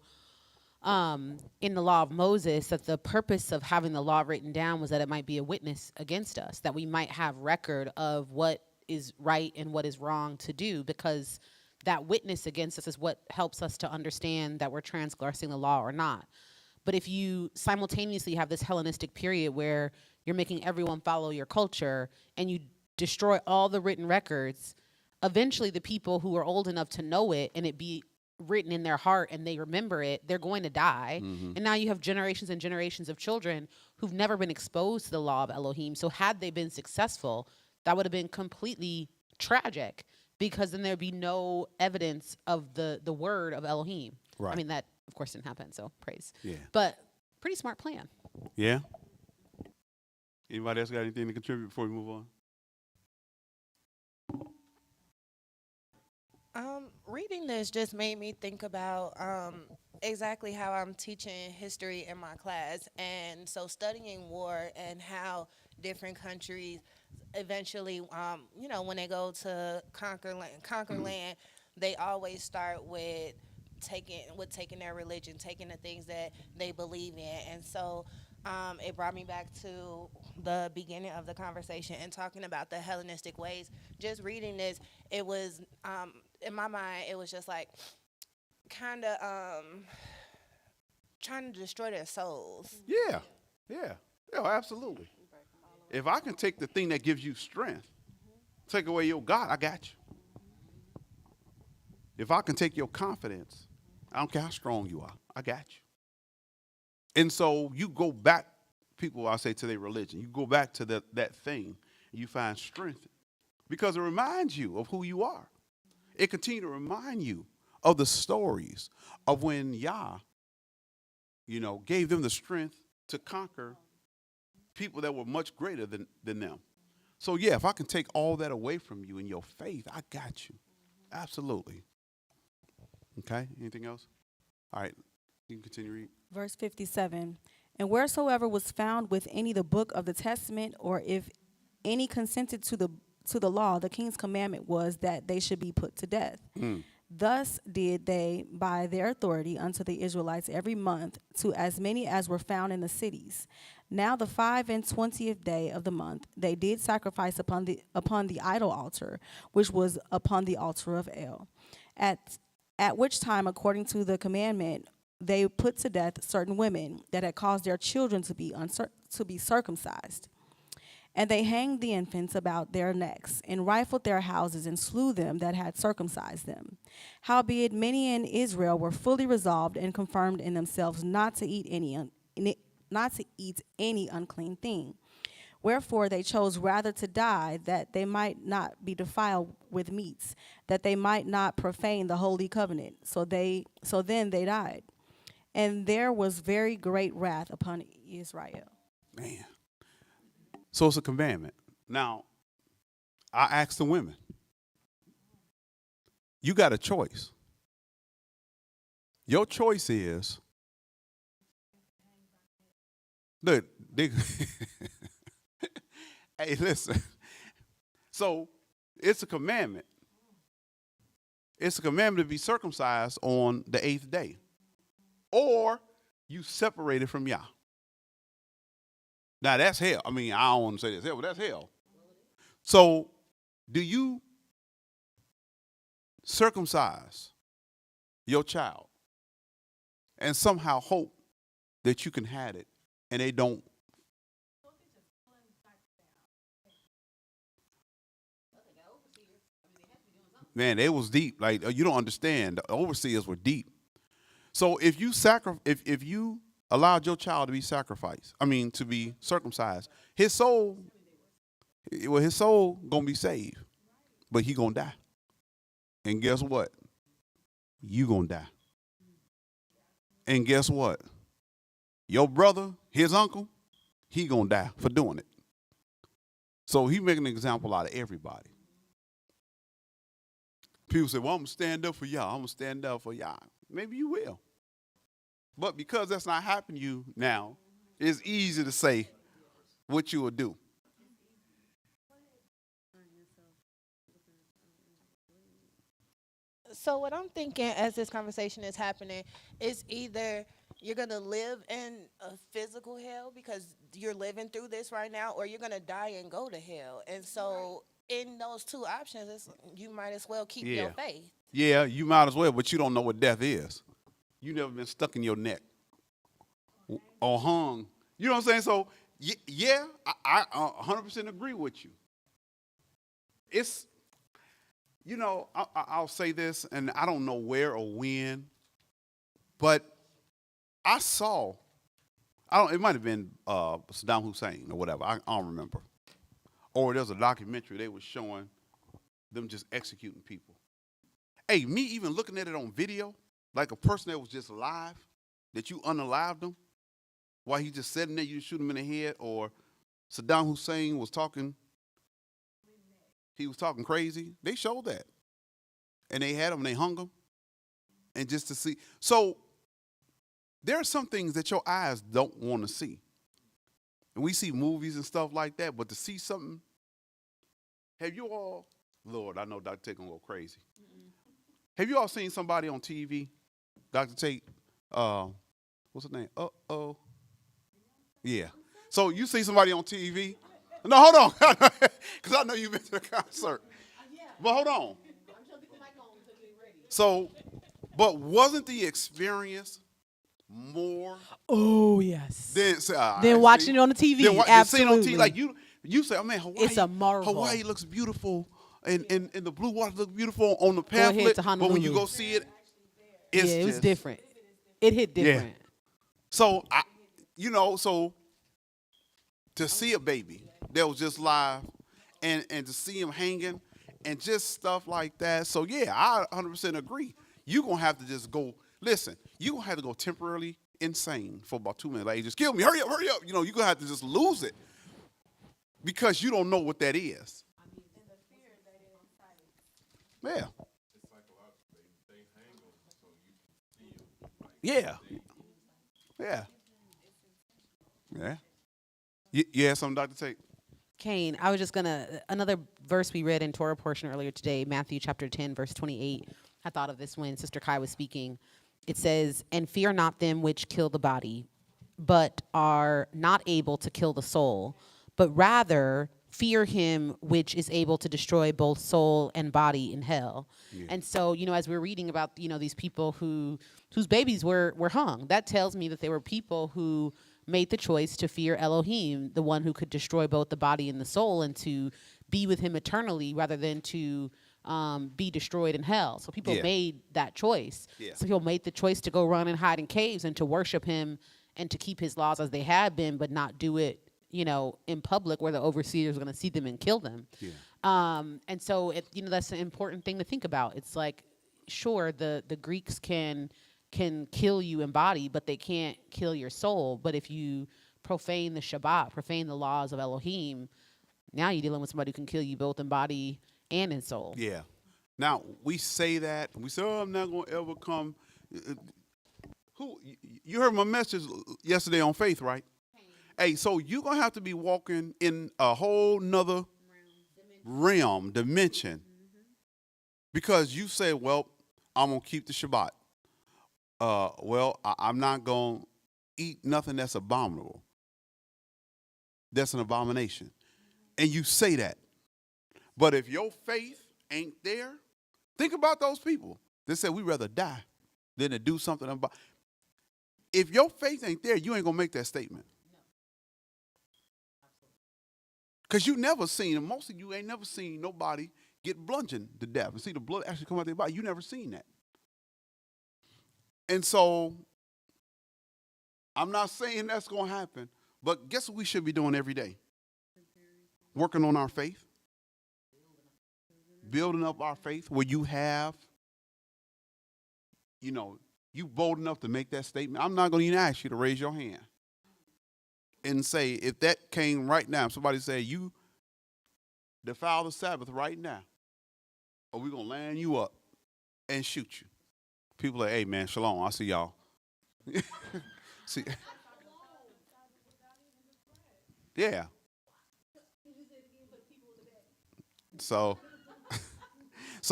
in the law of Moses that the purpose of having the law written down was that it might be a witness against us, that we might have record of what is right and what is wrong to do, because that witness against us is what helps us to understand that we're transgressing the law or not. But if you simultaneously have this Hellenistic period where you're making everyone follow your culture and you destroy all the written records, eventually the people who are old enough to know it and it be written in their heart and they remember it, they're going to die. Mm-hmm. And now you have generations and generations of children who've never been exposed to the law of Elohim. So had they been successful, that would have been completely tragic, because then there'd be no evidence of the word of Elohim. Right. That, of course, didn't happen, so praise. Yeah. But pretty smart plan. Yeah. Anybody else got anything to contribute before we move on? Reading this just made me think about exactly how I'm teaching history in my class. And so studying war and how different countries eventually, when they go to conquer land, they always start with taking their religion, taking the things that they believe in. And so it brought me back to the beginning of the conversation and talking about the Hellenistic ways. Just reading this, it was, in my mind, it was just like kind of trying to destroy their souls. Yeah, absolutely. If I can take the thing that gives you strength, take away your God, I got you. If I can take your confidence, I don't care how strong you are, I got you. And so you go back, people, I say, to their religion. You go back to that thing, and you find strength, because it reminds you of who you are. It continues to remind you of the stories of when Yah, gave them the strength to conquer people that were much greater than them. So, yeah, if I can take all that away from you in your faith, I got you. Absolutely. Okay, anything else? All right, you can continue to read. Verse 57, and wheresoever was found with any the book of the testament, or if any consented to the law, the king's commandment was that they should be put to death. Thus did they by their authority unto the Israelites every month, to as many as were found in the cities. Now the 25th day of the month they did sacrifice upon the idol altar, which was upon the altar of El. At which time, according to the commandment, they put to death certain women that had caused their children to be circumcised. And they hanged the infants about their necks, and rifled their houses, and slew them that had circumcised them. Howbeit many in Israel were fully resolved and confirmed in themselves not to eat any unclean thing. Wherefore they chose rather to die, that they might not be defiled with meats, that they might not profane the holy covenant. So then they died. And there was very great wrath upon Israel. Man. So it's a commandment. Now, I ask the women, you got a choice. Your choice is, look, hey, listen. So it's a commandment. It's a commandment to be circumcised on the 8th day. Or you separated from Yah. Now, that's hell. I mean, I don't want to say that's hell, but that's hell. So, do you circumcise your child and somehow hope that you can have it and they don't? Man, they was deep. Like, you don't understand. The overseers were deep. So, if you allowed your child to be to be circumcised, his soul gonna be saved, but he gonna die. And guess what? You gonna die. And guess what? Your brother, his uncle, he gonna die for doing it. So he making an example out of everybody. People say, well, I'm gonna stand up for y'all. I'm gonna stand up for y'all. Maybe you will. But because that's not happening to you now, it's easy to say what you will do. So what I'm thinking as this conversation is happening is either you're going to live in a physical hell because you're living through this right now, or you're going to die and go to hell. And so in those two options, you might as well keep your faith. Yeah, you might as well, but you don't know what death is. You never been stuck in your neck or hung. You know what I'm saying? So, yeah, I 100% agree with you. It's, I'll say this, and I don't know where or when, but I saw, it might have been Saddam Hussein or whatever. I don't remember. Or there's a documentary they were showing them just executing people. Hey, me even looking at it on video, like a person that was just alive, that you unalived them, while he just sitting there, you shoot him in the head, or Saddam Hussein was talking, he was talking crazy. They showed that. And they had him, they hung him, and just to see. So there are some things that your eyes don't want to see. And we see movies and stuff like that, but to see something, have you all, Lord, I know Dr. Tate gonna go crazy. Have you all seen somebody on TV, Dr. Tate, what's her name? Yeah. So you see somebody on TV. No, hold on. Because I know you've been to the concert. But hold on. So, but wasn't the experience more? Oh, yes. Than watching it on the TV. Absolutely. On TV, like you say, oh man, Hawaii. It's a marvel. Hawaii looks beautiful, and the blue water looks beautiful on the pamphlet. But when you go see it, it was different. It hit different. Yeah. So so to see a baby that was just live, and to see him hanging, and just stuff like that. So yeah, I 100% agree. You're gonna have to just go. Listen, you're gonna have to go temporarily insane for about 2 minutes. Like, just kill me, hurry up. You're gonna have to just lose it because you don't know what that is. Yeah. Yeah. Yeah. Yeah. You had something, Dr. Tate? Kane, I was just another verse we read in Torah portion earlier today, Matthew chapter 10, verse 28. I thought of this when Sister Kai was speaking. It says, and fear not them which kill the body, but are not able to kill the soul, but rather fear him which is able to destroy both soul and body in hell. Yeah. And so, as we're reading about, these people whose babies were hung, that tells me that they were people who made the choice to fear Elohim, the one who could destroy both the body and the soul, and to be with him eternally rather than to be destroyed in hell. So people Yeah. made that choice. Yeah. So people made the choice to go run and hide in caves and to worship him and to keep his laws as they had been, but not do it, in public where the overseers are going to see them and kill them. Yeah. And so that's an important thing to think about. It's like, sure, the Greeks can kill you in body, but they can't kill your soul. But if you profane the Shabbat, profane the laws of Elohim, now you're dealing with somebody who can kill you both in body and in soul. Yeah. Now, we say that, and we say, I'm not going to ever come. You heard my message yesterday on faith, right? Hey, so you're going to have to be walking in a whole nother dimension. Because you say, well, I'm going to keep the Shabbat. I'm not going to eat nothing that's abominable. That's an abomination. And you say that. But if your faith ain't there, think about those people that say we'd rather die than to do something about. If your faith ain't there, you ain't going to make that statement. Because you never seen, and most of you ain't never seen nobody get bludgeoned to death and see the blood actually come out their body. You never seen that. And so I'm not saying that's going to happen, but guess what we should be doing every day? Working on our faith. Building up our faith where you have, you bold enough to make that statement. I'm not going to even ask you to raise your hand and say, if that came right now, somebody say, you defile the Sabbath right now, or we're going to land you up and shoot you. People are, hey, man, shalom, I'll see y'all. See, yeah. So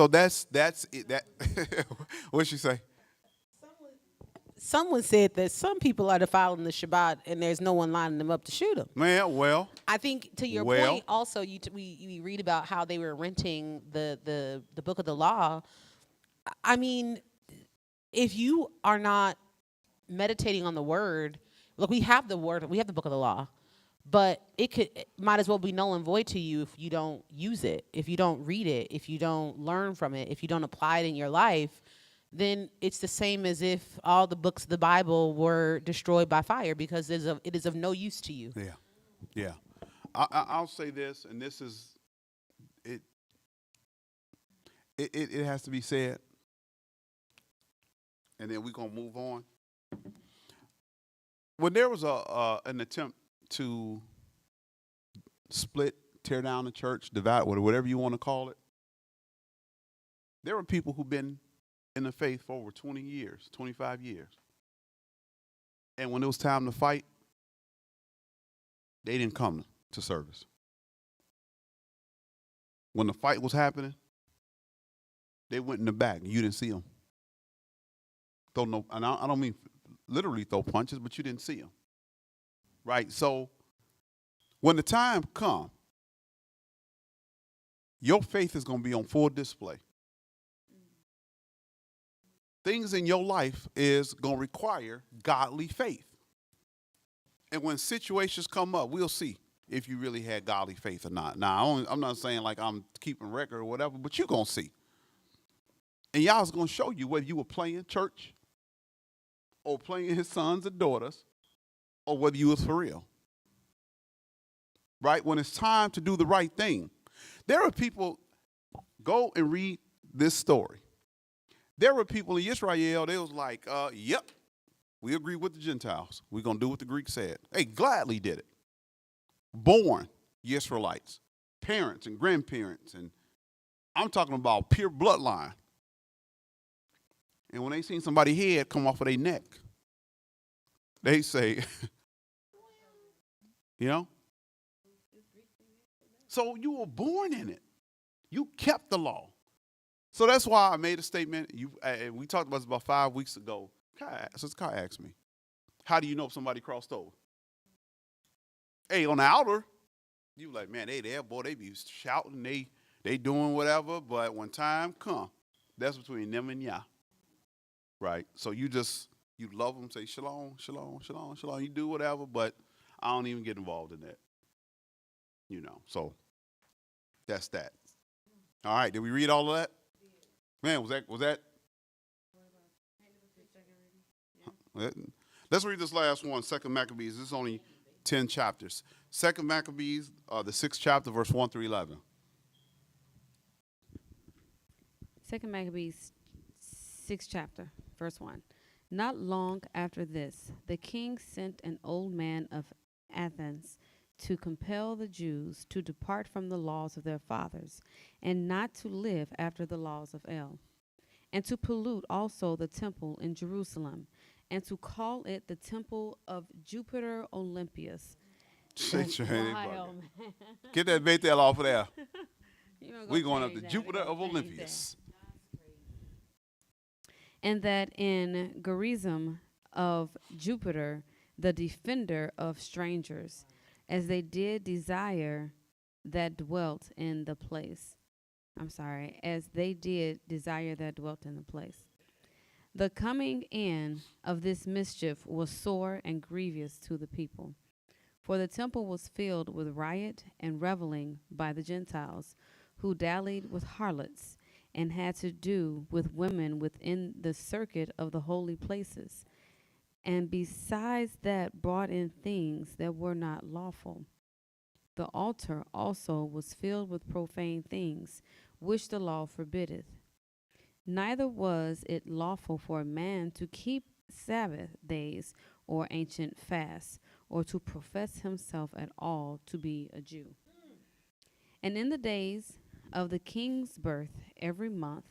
that's it. That what'd she say? Someone said that some people are defiling the Shabbat and there's no one lining them up to shoot them. Man, well. I think to your point also, we read about how they were renting the book of the law. I mean, if you are not meditating on the word, look, we have the word, we have the book of the law, but it might as well be null and void to you if you don't use it, if you don't read it, if you don't learn from it, if you don't apply it in your life. Then it's the same as if all the books of the Bible were destroyed by fire, because it is of no use to you. Yeah. I'll say this, and this is it. It has to be said, and then we're gonna move on. When there was an attempt to split, tear down the church, divide, whatever you want to call it, there were people who've been in the faith for over 20 years, 25 years. And when it was time to fight, they didn't come to service. When the fight was happening, they went in the back and you didn't see them. And I don't mean literally throw punches, but you didn't see them. Right? So when the time comes, your faith is going to be on full display. Things in your life is going to require godly faith. And when situations come up, we'll see if you really had godly faith or not. Now, I'm not saying like I'm keeping record or whatever, but you're going to see. And y'all's going to show you whether you were playing church or playing his sons and daughters or whether you was for real. Right? When it's time to do the right thing. There are people, go and read this story. There were people in Israel, they was like, yep, we agree with the Gentiles. We're going to do what the Greeks said. They gladly did it. Born Israelites, parents and grandparents, and I'm talking about pure bloodline. And when they seen somebody's head come off of their neck, they say, so you were born in it. You kept the law. So that's why I made a statement. We talked about this about 5 weeks ago. Sister Kai asked me, how do you know if somebody crossed over? Hey, on the outer, you like, man, they there, boy, they be shouting, they doing whatever, but when time come, that's between them and Yah. Right? So you just You love them, say shalom, shalom, shalom, shalom. You do whatever, but I don't even get involved in that. You know, so that's that. All right, did we read all of that? Man, was that? Let's read this last one, Second Maccabees. This is only 10 chapters. Second Maccabees, the 6th chapter, verse 1 through 11. Second Maccabees, 6th chapter, verse 1. Not long after this, the king sent an old man of Athens to compel the Jews to depart from the laws of their fathers, and not to live after the laws of El, and to pollute also the temple in Jerusalem, and to call it the temple of Jupiter Olympius. Shake your hand, Wild, man. get that Bethel off of there. You know, We're going up change to that. Jupiter We of gonna change Olympius. And that in Gerizim of Jupiter, the defender of strangers, as they did desire that dwelt in the place. As they did desire that dwelt in the place. The coming in of this mischief was sore and grievous to the people. For the temple was filled with riot and reveling by the Gentiles, who dallied with harlots, and had to do with women within the circuit of the holy places, and besides that brought in things that were not lawful. The altar also was filled with profane things, which the law forbiddeth. Neither was it lawful for a man to keep Sabbath days or ancient fasts, or to profess himself at all to be a Jew. And in the days of the king's birth every month,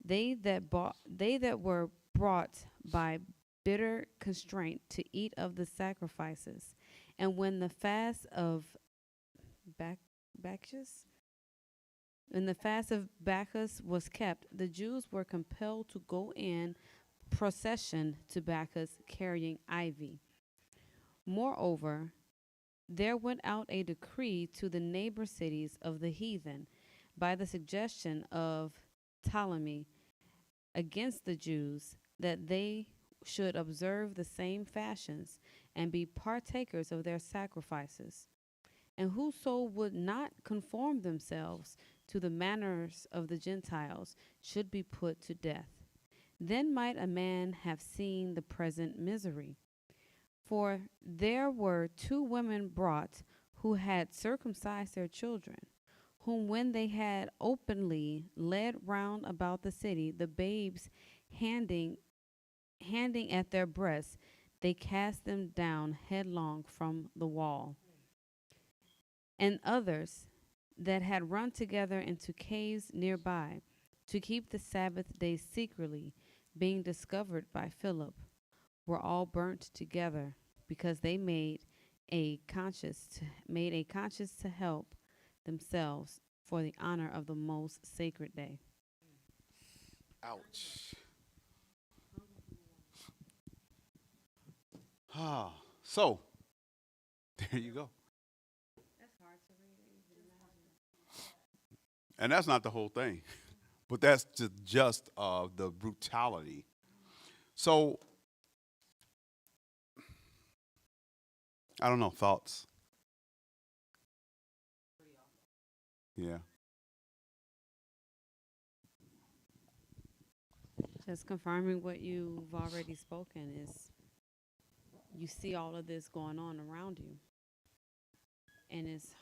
they that were brought by bitter constraint to eat of the sacrifices, and when the fast of Bacchus was kept, the Jews were compelled to go in procession to Bacchus carrying ivy. Moreover, there went out a decree to the neighbor cities of the heathen by the suggestion of Ptolemy against the Jews, that they should observe the same fashions and be partakers of their sacrifices. And whoso would not conform themselves to the manners of the Gentiles should be put to death. Then might a man have seen the present misery. For there were 2 women brought who had circumcised their children, whom when they had openly led round about the city, the babes handing at their breasts, they cast them down headlong from the wall. And others that had run together into caves nearby to keep the Sabbath day secretly, being discovered by Philip, were all burnt together, because they made a conscience to help themselves for the honor of the most sacred day. Ouch. So, there you go. And that's not the whole thing, but that's just the brutality. So, I don't know, thoughts? Yeah. Just confirming what you've already spoken is you see all of this going on around you, and it's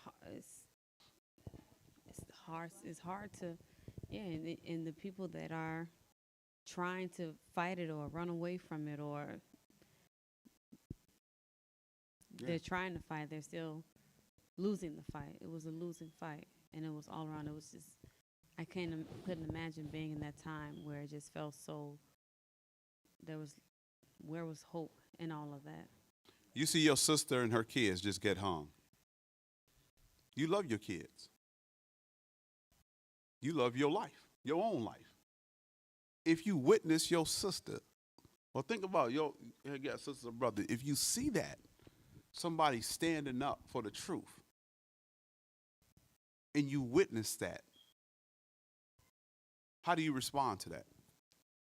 hard to, and the people that are trying to fight it or run away from it, or they're trying to fight, they're still losing the fight. It was a losing fight, and it was all around. It was just, I couldn't imagine being in that time where it just felt so, where was hope in all of that? You see your sister and her kids just get hung. You love your kids. You love your life, your own life. If you witness your sister, well, think about you got sister or brother. If you see that, somebody standing up for the truth, and you witness that, how do you respond to that?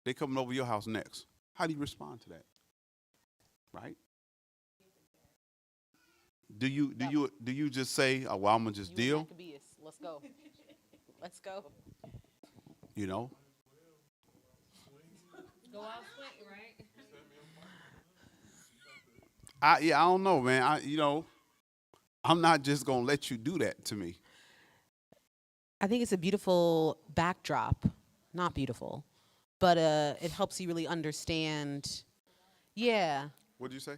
They coming over your house next. How do you respond to that? right? Do you just say, oh, well, I'm gonna just deal? Let's go. Let's go. You know, Go out swing, right? I don't know, man. I'm not just gonna let you do that to me. I think it's a beautiful backdrop. Not beautiful, but it helps you really understand. Yeah. What'd you say?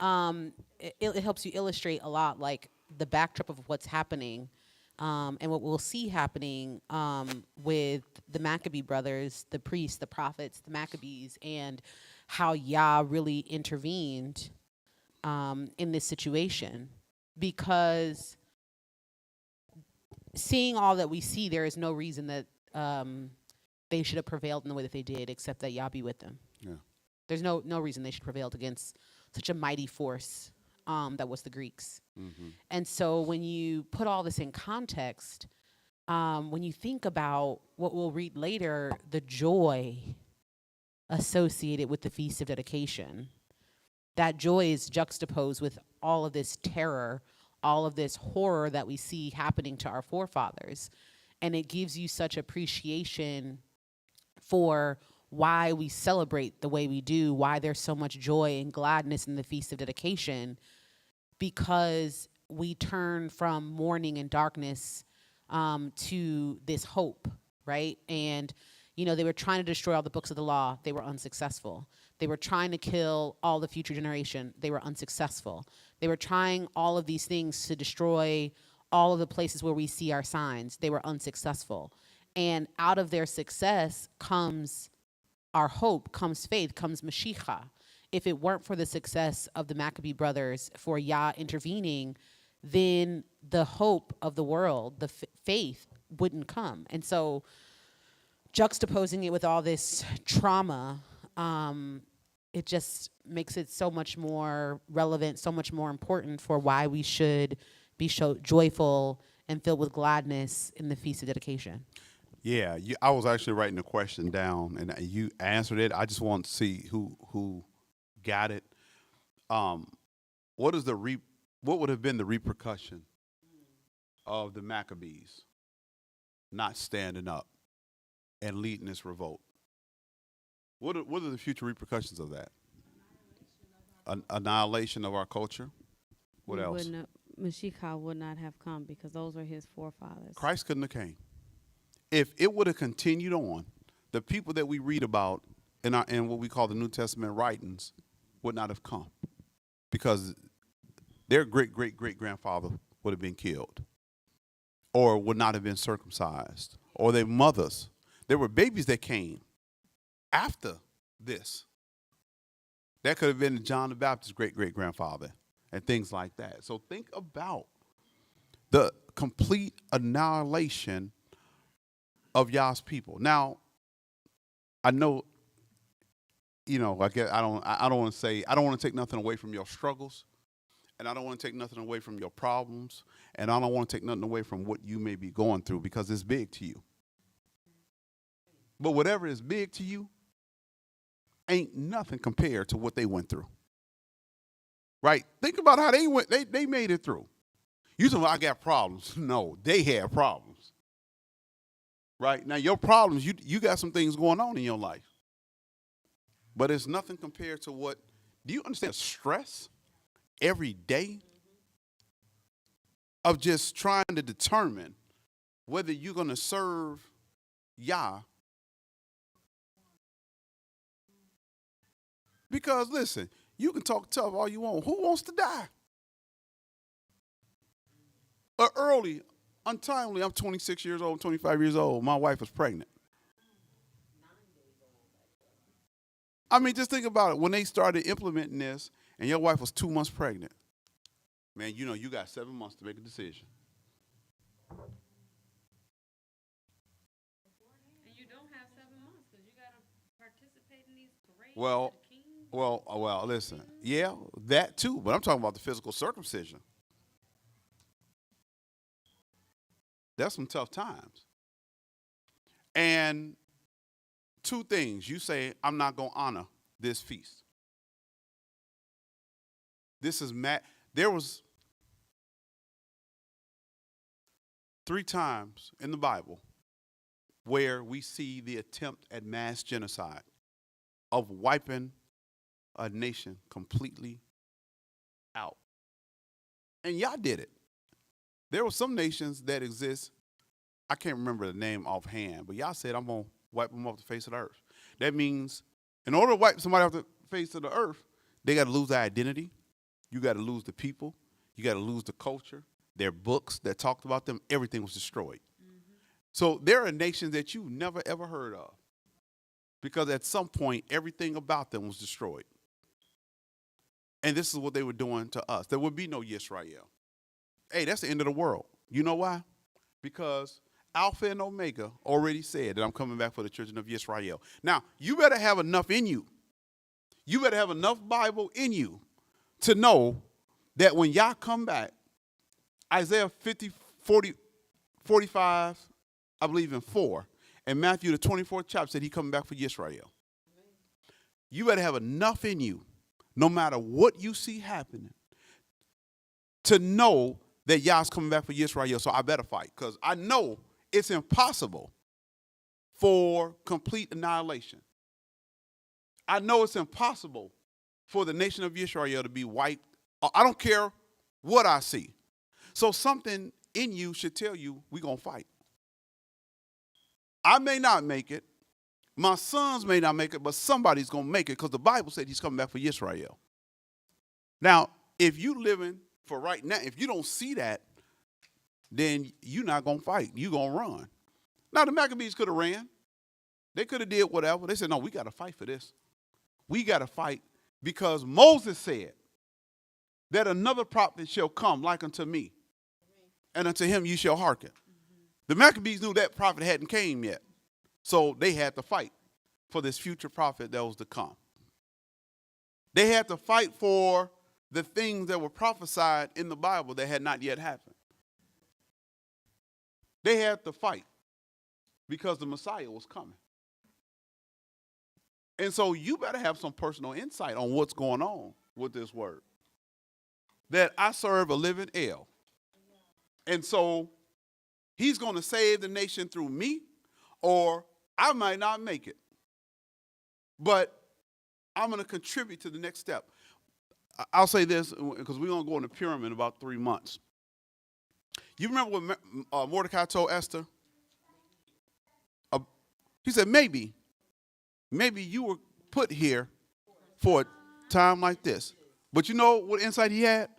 It helps you illustrate a lot, like the backdrop of what's happening, and what we'll see happening with the Maccabee brothers, the priests, the prophets, the Maccabees, and how Yah really intervened in this situation. Because seeing all that we see, there is no reason that they should have prevailed in the way that they did, except that Yah be with them. Yeah. There's no reason they should have prevailed against such a mighty force that was the Greeks. Mm-hmm. And so when you put all this in context, when you think about what we'll read later, the joy associated with the Feast of Dedication, that joy is juxtaposed with all of this terror, all of this horror that we see happening to our forefathers. And it gives you such appreciation for why we celebrate the way we do, why there's so much joy and gladness in the Feast of Dedication, because we turn from mourning and darkness to this hope, right? And, they were trying to destroy all the books of the law. They were unsuccessful. They were trying to kill all the future generation. They were unsuccessful. They were trying all of these things to destroy all of the places where we see our signs. They were unsuccessful. And out of their success comes our hope, comes faith, comes Mashiach. If it weren't for the success of the Maccabee brothers, for Yah intervening, then the hope of the world, the faith, wouldn't come. And so juxtaposing it with all this trauma, it just makes it so much more relevant, so much more important for why we should be so joyful and filled with gladness in the Feast of Dedication. Yeah, I was actually writing the question down, and you answered it. I just want to see who got it. What would have been the repercussion of the Maccabees not standing up and leading this revolt? What are the future repercussions of that? Annihilation of our culture. What else? Mashiach would not have come because those were his forefathers. Christ couldn't have came. If it would have continued on, the people that we read about in what we call the New Testament writings would not have come, because their great-great-great-grandfather would have been killed, or would not have been circumcised, or their mothers. There were babies that came after this. That could have been John the Baptist's great-great-grandfather and things like that. So think about the complete annihilation of Yah's people. Now, I know, I guess I don't want to take nothing away from your struggles, and I don't want to take nothing away from your problems, and I don't want to take nothing away from what you may be going through, because it's big to you. But whatever is big to you ain't nothing compared to what they went through. Right? Think about how they made it through. You say, well, I got problems. No, they had problems. Right? Now, your problems, you got some things going on in your life. But it's nothing compared to what, do you understand stress every day of just trying to determine whether you're going to serve Yah? Because, listen, you can talk tough all you want. Who wants to die? Early, untimely, I'm 26 years old, 25 years old. My wife was pregnant. I mean, just think about it. When they started implementing this and your wife was 2 months pregnant, man, you got 7 months to make a decision. And you don't have 7 months because you got to participate in these parades. Well, listen. Yeah, that too. But I'm talking about the physical circumcision. That's some tough times. And two things. You say, I'm not going to honor this feast. This is there was 3 times in the Bible where we see the attempt at mass genocide of wiping a nation completely out. And y'all did it. There were some nations that exist, I can't remember the name offhand, but y'all said, I'm going to wipe them off the face of the earth. That means in order to wipe somebody off the face of the earth, they got to lose their identity. You got to lose the people. You got to lose the culture. Their books that talked about them, everything was destroyed. Mm-hmm. So there are nations that you never, ever heard of because at some point, everything about them was destroyed. And this is what they were doing to us. There would be no Yisrael. Hey, that's the end of the world. You know why? Because Alpha and Omega already said that I'm coming back for the children of Yisrael. Now, you better have enough in you. You better have enough Bible in you to know that when y'all come back, Isaiah 50, 40, 45, I believe in 4, and Matthew the 24th chapter said he coming back for Yisrael. You better have enough in you, no matter what you see happening, to know that Yah's coming back for Yisrael, so I better fight. Because I know it's impossible for complete annihilation. I know it's impossible for the nation of Israel to be wiped. I don't care what I see. So something in you should tell you we're going to fight. I may not make it. My sons may not make it, but somebody's going to make it because the Bible said he's coming back for Israel. Now, if you living for right now, if you don't see that, then you're not going to fight. You're going to run. Now, the Maccabees could have ran. They could have did whatever. They said, no, we got to fight for this. We got to fight because Moses said that another prophet shall come like unto me, and unto him you shall hearken. The Maccabees knew that prophet hadn't came yet, so they had to fight for this future prophet that was to come. They had to fight for the things that were prophesied in the Bible that had not yet happened. They had to fight because the Messiah was coming. And so you better have some personal insight on what's going on with this word. That I serve a living El. And so he's going to save the nation through me, or I might not make it. But I'm going to contribute to the next step. I'll say this because we're going to go in the pyramid in about 3 months. You remember what Mordecai told Esther? He said, maybe you were put here for a time like this. But you know what insight he had?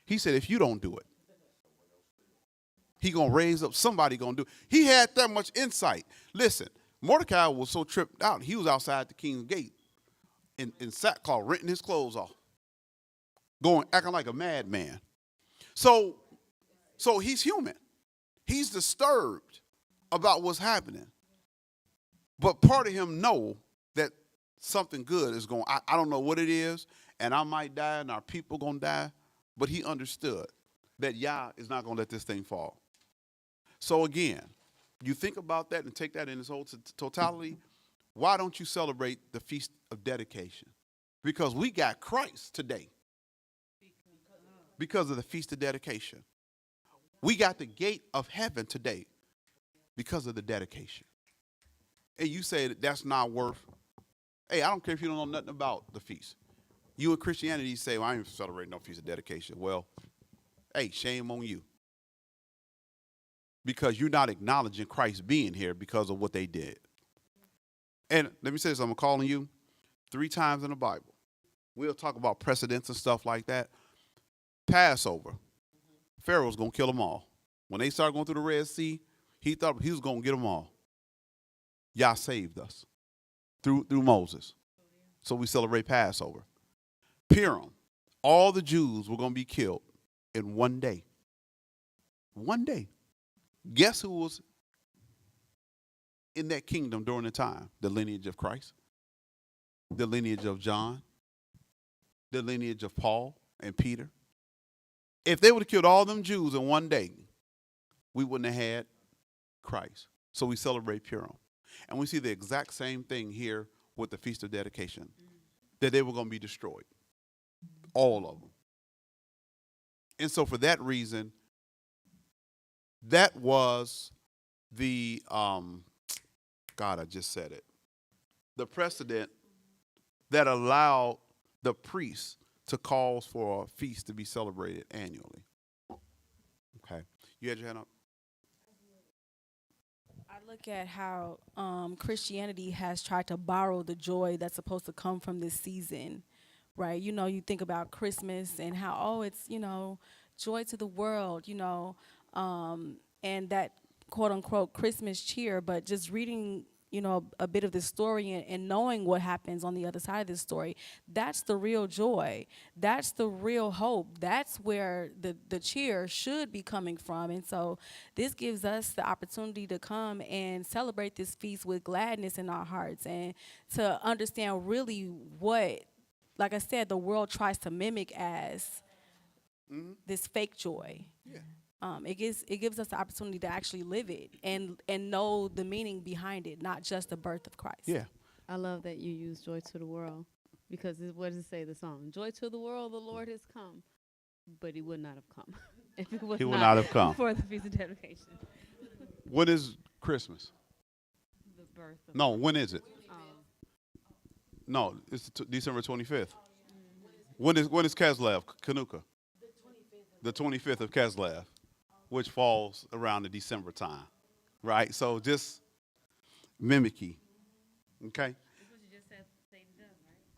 He said, if you don't do it, he going to raise up somebody going to do it. He had that much insight. Listen, Mordecai was so tripped out, he was outside the king's gate in sackcloth, renting his clothes off, acting like a madman. So he's human. He's disturbed about what's happening. But part of him know that something good is going. I don't know what it is, and I might die, and our people going to die. But he understood that Yah is not going to let this thing fall. So again, you think about that and take that in its whole totality. Why don't you celebrate the Feast of Dedication? Because we got Christ today. Because of the Feast of Dedication. We got the gate of heaven today because of the dedication. And you say that's not worth. Hey, I don't care if you don't know nothing about the feast. You in Christianity say, well, I ain't celebrating no Feast of Dedication. Well, hey, shame on you. Because you're not acknowledging Christ being here because of what they did. And let me say this, I'm calling you 3 times in the Bible. We'll talk about precedents and stuff like that. Passover. Pharaoh's going to kill them all. When they started going through the Red Sea, he thought he was going to get them all. Yah saved us through Moses. So we celebrate Passover. Purim. All the Jews were going to be killed in one day. One day. Guess who was in that kingdom during the time? The lineage of Christ. The lineage of John. The lineage of Paul and Peter. If they would have killed all them Jews in one day, we wouldn't have had Christ. So we celebrate Purim. And we see the exact same thing here with the Feast of Dedication, that they were going to be destroyed. All of them. And so for that reason, that was the, God, I just said it, the precedent that allowed the priests to cause for a feast to be celebrated annually. Okay. You had your hand up? I look at how Christianity has tried to borrow the joy that's supposed to come from this season, right? You know, you think about Christmas and how, oh, it's, you know, joy to the world, you know, and that quote unquote Christmas cheer, but just reading, you know, a bit of the story and knowing what happens on the other side of this story, that's the real joy. That's the real hope. That's where the cheer should be coming from. And so this gives us the opportunity to come and celebrate this feast with gladness in our hearts and to understand really what, like I said, the world tries to mimic as this fake joy. Yeah. It gives us the opportunity to actually live it and know the meaning behind it, not just the birth of Christ. Yeah. I love that you use joy to the world because what does it say, the song? Joy to the world, the Lord has come. But he would not have come if it was He would not have come. for the Feast of Dedication. When is Christmas? The birth of No, when is it? No, it's December 25th. When is Keslev, Kanuka? The 25th of Keslev, which falls around the December time, right? So just mimicky, okay? That's what you just said Satan does,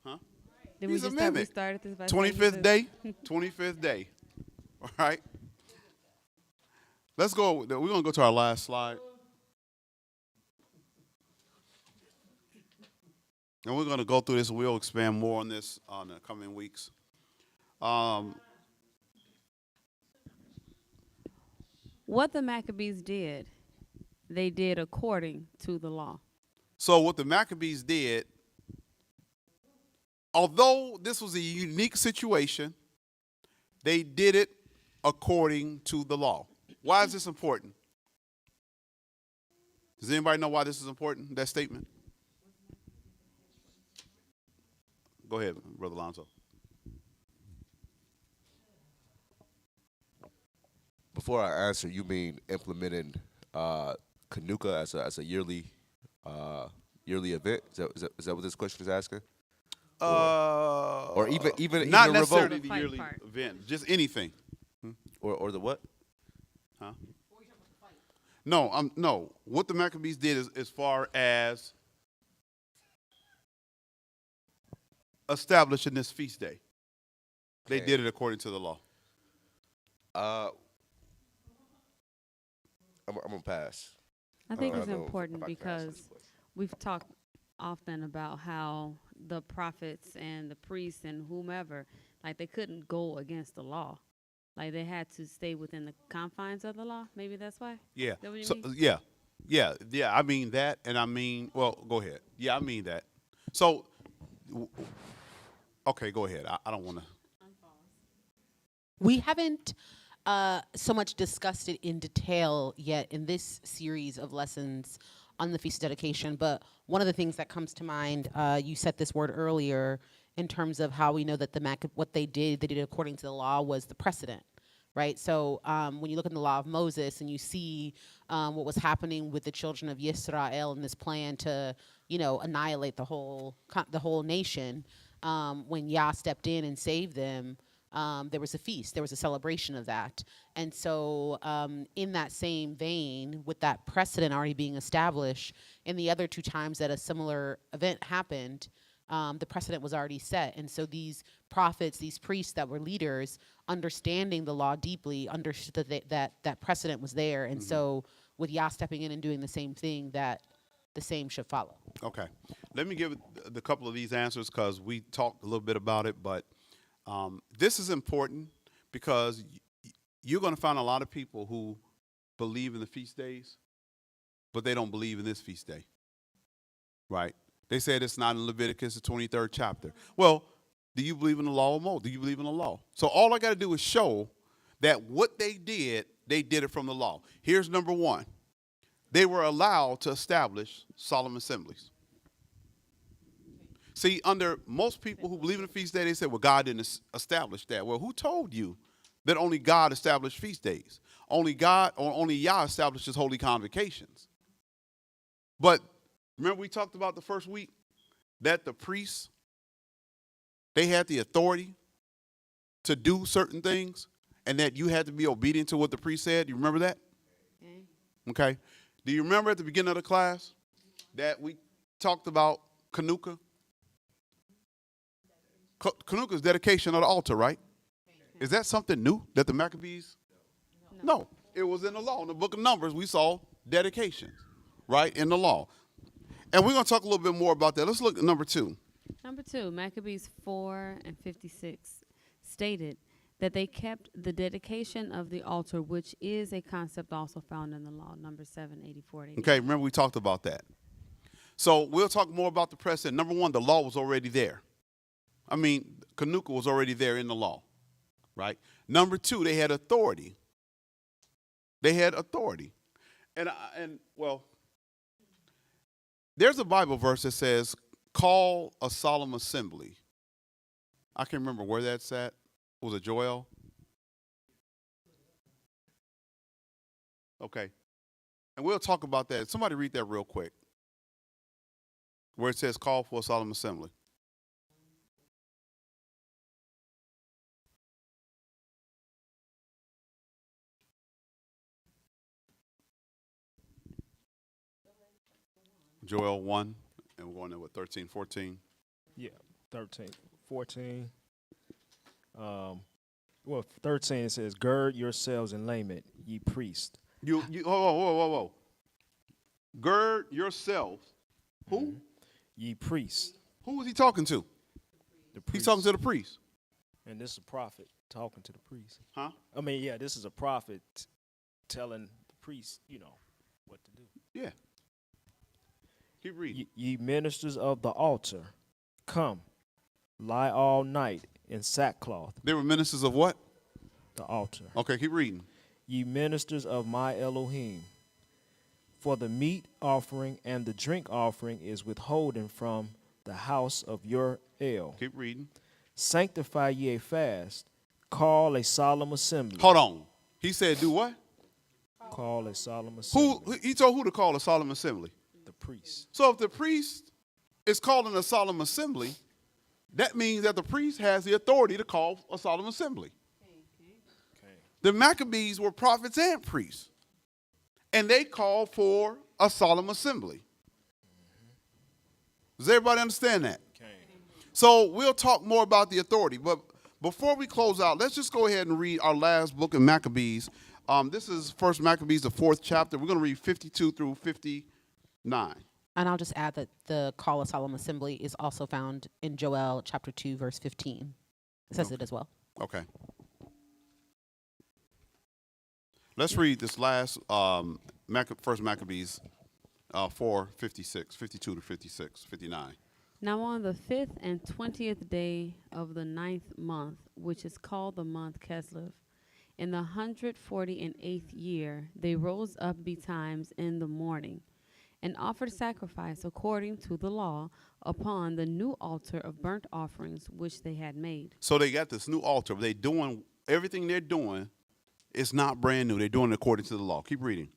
right? Huh? Then He's a we mimic. started this by saying 25th day, 25th day, all right? Let's go, we're going to go to our last slide. And we're going to go through this. We'll expand more on this on the coming weeks. What the Maccabees did, they did according to the law. So what the Maccabees did, although this was a unique situation, they did it according to the law. Why is this important? Does anybody know why this is important, that statement? Go ahead, Brother Alonzo. Before I answer, you mean implementing Kanuka as a yearly event? Is that what this question is asking? Or even not even necessarily revoke the yearly event, just anything. or the what? Huh? No. What the Maccabees did is as far as establishing this feast day, they Okay. did it according to the law. I'm gonna pass. I think don't it's know if important I can answer this because question. we've talked often about how the prophets and the priests and whomever, like they couldn't go against the law. Like they had to stay within the confines of the law. Maybe that's why. Yeah. Is that what you So mean? yeah. I mean that, and I mean, well, go ahead. Yeah, I mean that. So, okay, go ahead. I don't want to. We haven't so much discussed it in detail yet in this series of lessons on the Feast of Dedication, but one of the things that comes to mind, you said this word earlier, in terms of how we know that what they did according to the law was the precedent, right? So when you look in the law of Moses and you see what was happening with the children of Yisrael and this plan to, annihilate the whole nation, when Yah stepped in and saved them, there was a feast, there was a celebration of that. And so in that same vein, with that precedent already being established, in the other two times that a similar event happened, the precedent was already set. And so these prophets, these priests that were leaders, understanding the law deeply, understood that precedent was there. And so with Yah stepping in and doing the same thing, that the same should follow. Okay. Let me give the couple of these answers because we talked a little bit about it, but this is important because you're going to find a lot of people who believe in the feast days, but they don't believe in this feast day, right? They said it's not in Leviticus, the 23rd chapter. Well, do you believe in the law of Moses? Do you believe in the law? So all I got to do is show that what they did it from the law. Here's number one. They were allowed to establish solemn assemblies. See, under most people who believe in the feast day, they say, well, God didn't establish that. Well, who told you that only God established feast days. Only God or only Yah establishes holy convocations. But remember we talked about the first week that the priests, they had the authority to do certain things and that you had to be obedient to what the priest said. You remember that? Okay. Do you remember at the beginning of the class that we talked about Chanukah? Chanukah is dedication of the altar, right? Is that something new that the Maccabees? No. It was in the law. In the book of Numbers, we saw dedications, right, in the law. And we're going to talk a little bit more about that. Let's look at number 2. Number 2, Maccabees 4:56 stated that they kept the dedication of the altar, which is a concept also found in the law, number 7:84. Okay, remember we talked about that. So we'll talk more about the precedent. Number 1, the law was already there. I mean, Chanukah was already there in the law, right? Number 2, they had authority. They had authority. And well, there's a Bible verse that says, call a solemn assembly. I can't remember where that's at. Was it Joel? Okay. And we'll talk about that. Somebody read that real quick. Where it says, call for a solemn assembly. Joel 1, and we're going there with 13, 14. Yeah, 13, 14. Well, 13 it says, gird yourselves in lament, ye priests. Whoa. Gird yourselves. Who? Ye priests. Who was he talking to? The He's priests. talking to the priest. And this is a prophet talking to the priest. Huh? I mean, yeah, this is a prophet telling the priest, what to do. Yeah. Keep reading. Ye ministers of the altar, come, lie all night in sackcloth. They were ministers of what? The altar. Okay, keep reading. Ye ministers of my Elohim, for the meat offering and the drink offering is withholden from the house of your El. Keep reading. Sanctify ye a fast, call a solemn assembly. Hold on. He said do what? Call a solemn assembly. He told who to call a solemn assembly? The priest. So if the priest is calling a solemn assembly, that means that the priest has the authority to call a solemn assembly. Okay. The Maccabees were prophets and priests, and they called for a solemn assembly. Does everybody understand that? Okay. So we'll talk more about the authority, but before we close out, let's just go ahead and read our last book in Maccabees. This is First Maccabees, the 4th chapter. We're going to read 52 through 59. And I'll just add that the call of solemn assembly is also found in Joel chapter 2, verse 15. It says it as well. Okay. Let's read this last First Maccabees 4:56, 52 to 56, 59. Now on the 5th and 20th day of the 9th month, which is called the month Keslev, in the 148th year, they rose up betimes in the morning and offered sacrifice according to the law upon the new altar of burnt offerings which they had made. So they got this new altar. They doing everything they're doing. It's not brand new. They're doing it according to the law. Keep reading.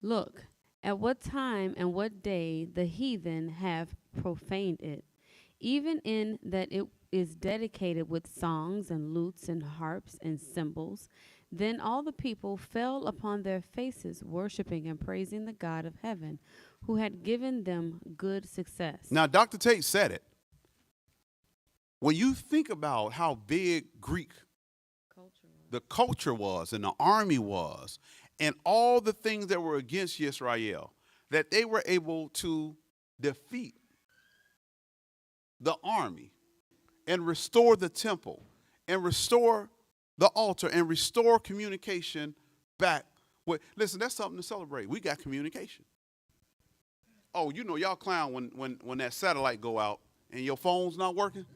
Look, at what time and what day the heathen have profaned it, even in that it is dedicated with songs and lutes and harps and cymbals. Then all the people fell upon their faces, worshiping and praising the God of heaven, who had given them good success. Now, Dr. Tate said it. When you think about how big the culture was and the army was, and all the things that were against Israel, that they were able to defeat the army and restore the temple and restore the altar and restore communication back. Listen, that's something to celebrate. We got communication. Oh, y'all clown when that satellite go out and your phone's not working.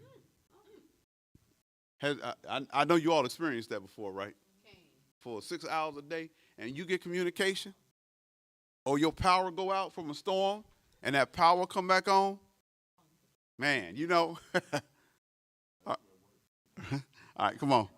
I know you all experienced that before, right? For 6 hours a day, and you get communication, or your power go out from a storm, and that power come back on. Man, All right, come on.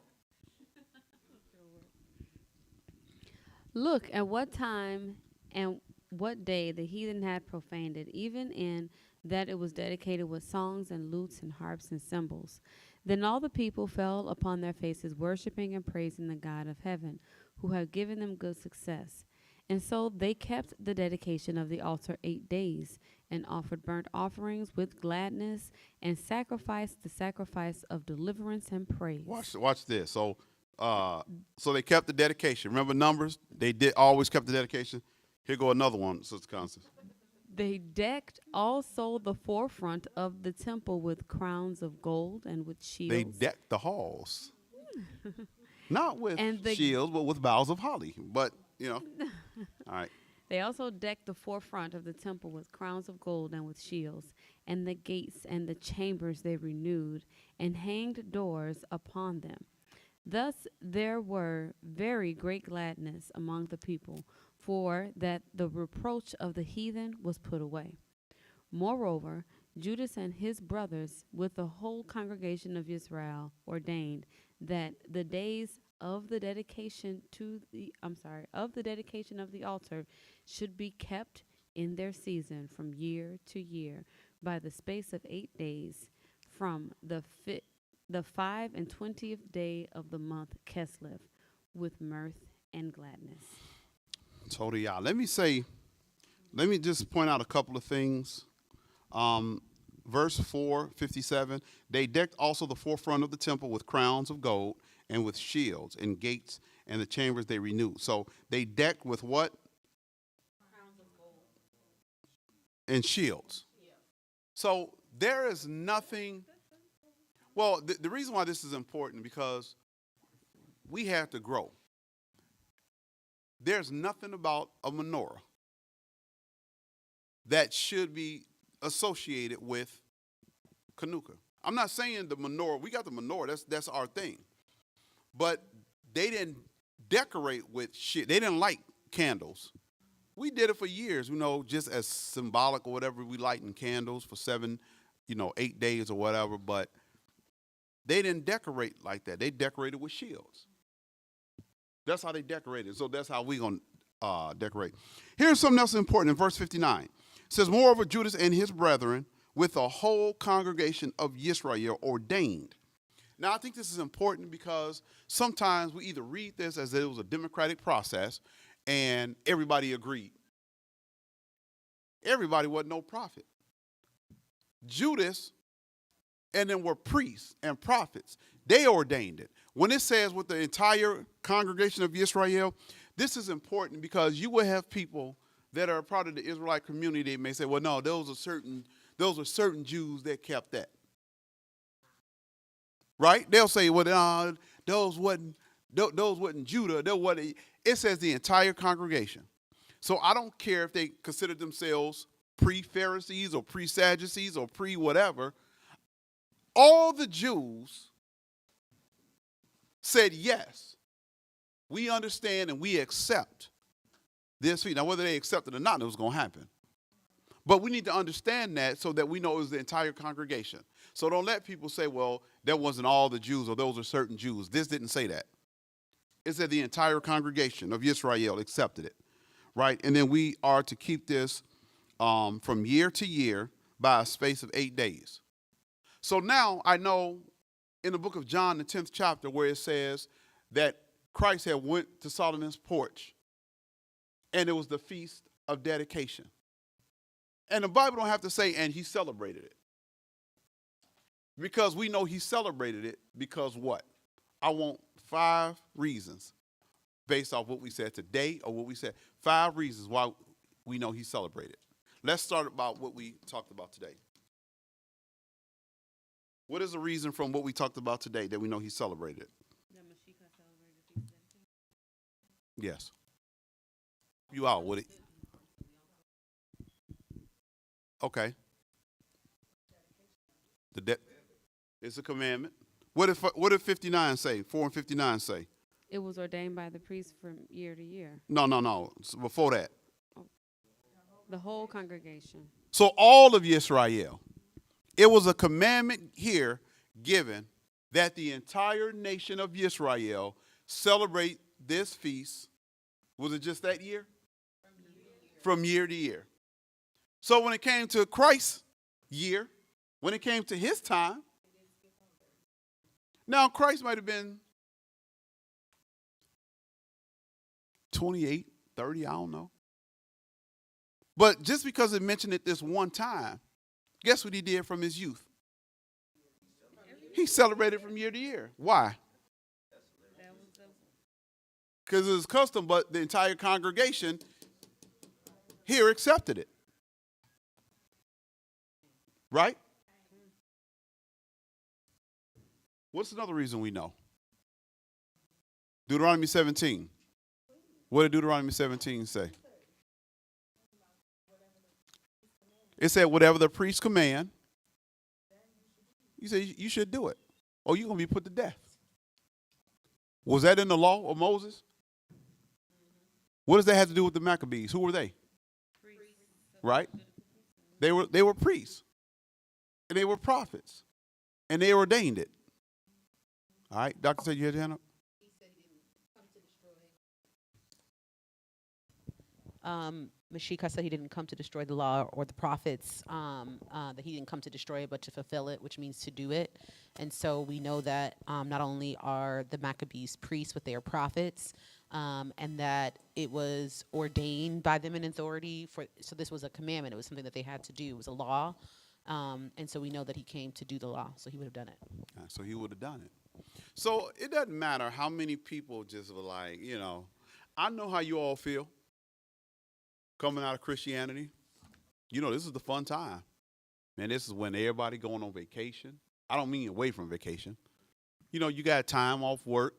Look at what time and what day the heathen had profaned it, even in that it was dedicated with songs and lutes and harps and cymbals. Then all the people fell upon their faces, worshiping and praising the God of heaven, who had given them good success. And so they kept the dedication of the altar 8 days, and offered burnt offerings with gladness, and sacrificed the sacrifice of deliverance and praise. Watch this. So they kept the dedication. Remember Numbers? They did always kept the dedication. Here go another one, Sister Constance. They decked also the forefront of the temple with crowns of gold and with shields. They decked the halls. Not with And the- shields, but with boughs of holly. But, all right. They also decked the forefront of the temple with crowns of gold and with shields, and the gates and the chambers they renewed, and hanged doors upon them. Thus there were very great gladness among the people, for that the reproach of the heathen was put away. Moreover, Judas and his brothers, with the whole congregation of Israel, ordained that the days of the dedication of the dedication of the altar should be kept in their season from year to year by the space of 8 days, from the 25th day of the month Keslev, with mirth and gladness. So do y'all. Let me just point out a couple of things. Verse 4:57, they decked also the forefront of the temple with crowns of gold and with shields and gates and the chambers they renewed. So they decked with what? Crowns of gold. And shields. Yeah. So there is nothing. Well, the reason why this is important, because we have to grow. There's nothing about a menorah that should be associated with Hanukkah. I'm not saying the menorah, we got the menorah, that's our thing. But they didn't decorate with shit. They didn't light candles. We did it for years, just as symbolic or whatever. We lighting candles for 8 days or whatever, but they didn't decorate like that. They decorated with shields. That's how they decorated. So that's how we're going to decorate. Here's something else important in verse 59. It says, moreover, Judas and his brethren, with the whole congregation of Yisrael, ordained. Now, I think this is important because sometimes we either read this as it was a democratic process and everybody agreed. Everybody wasn't no prophet. Judas and then were priests and prophets. They ordained it. When it says with the entire congregation of Israel, this is important because you will have people that are part of the Israelite community. They may say, well, no, those are certain Jews that kept that. Right? They'll say, well, those wasn't Judah. It says the entire congregation. So I don't care if they consider themselves pre-Pharisees or pre-Sadducees or pre-whatever. All the Jews said, yes, we understand and we accept this feast. Now, whether they accept it or not, it was going to happen. But we need to understand that so that we know it was the entire congregation. So don't let people say, well, that wasn't all the Jews or those are certain Jews. This didn't say that. It said the entire congregation of Israel accepted it, right? And then we are to keep this from year to year by a space of 8 days. So now I know in the book of John, the 10th chapter, where it says that Christ had went to Solomon's porch and it was the feast of dedication. And the Bible don't have to say, and he celebrated it. Because we know he celebrated it because what? I want 5 reasons based off what we said today or what we said. 5 reasons why we know he celebrated. Let's start about what we talked about today. What is the reason from what we talked about today that we know he celebrated it? Yes. You out with it. Okay. It's a commandment. What if 59 say? 4 and 59 say? It was ordained by the priest from year to year. No. Before that. The whole congregation. So all of Israel. It was a commandment here given that the entire nation of Israel celebrate this feast Was it just that year? From year to year. So when it came to Christ's year, when it came to his time, now Christ might have been 28, 30, I don't know. But just because it mentioned it this one time, guess what he did from his youth? He celebrated from year to year. Why? Because it was custom, but the entire congregation here accepted it. Right? What's another reason we know? Deuteronomy 17. What did Deuteronomy 17 say? It said, whatever the priest command, you say you should do it, or you're going to be put to death. Was that in the law of Moses? What does that have to do with the Maccabees? Who were they? Right? They were priests, and they were prophets, and they ordained it. All right, Doctor said you had your hand up? Mashika said he didn't come to destroy the law or the prophets, that he didn't come to destroy it, but to fulfill it, which means to do it. And so we know that not only are the Maccabees priests, but they are prophets, and that it was ordained by them in authority. So this was a commandment. It was something that they had to do. It was a law. And so we know that he came to do the law, so he would have done it. So he would have done it. So it doesn't matter how many people just were like, I know how you all feel coming out of Christianity. This is the fun time. Man, this is when everybody going on vacation. I don't mean away from vacation. You got time off work,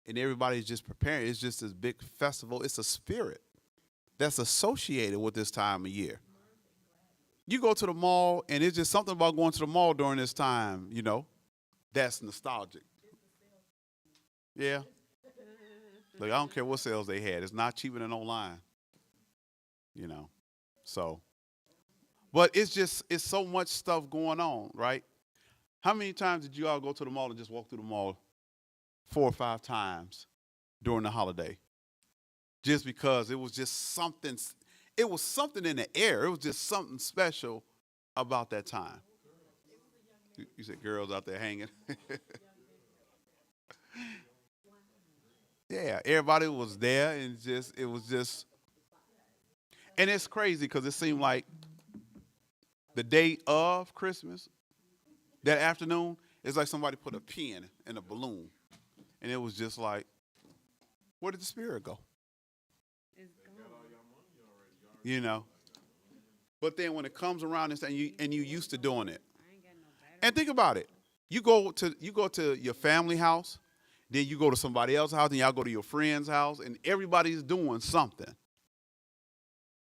and everybody's just preparing. It's just this big festival. It's a spirit that's associated with this time of year. You go to the mall, and it's just something about going to the mall during this time, that's nostalgic. Yeah. Look, I don't care what sales they had. It's not cheaper than online. So. But it's so much stuff going on, right? How many times did you all go to the mall and just walk through the mall 4 or 5 times during the holiday? Just because it was just something, it was something in the air. It was just something special about that time. You said girls out there hanging. Yeah, everybody was there, and it was just, and it's crazy because it seemed like the day of Christmas, that afternoon, it's like somebody put a pin in a balloon, and it was just like, where did the spirit go? But then when it comes around and you used to doing it, and think about it, you go to your family house, then you go to somebody else's house, then y'all go to your friend's house, and everybody's doing something.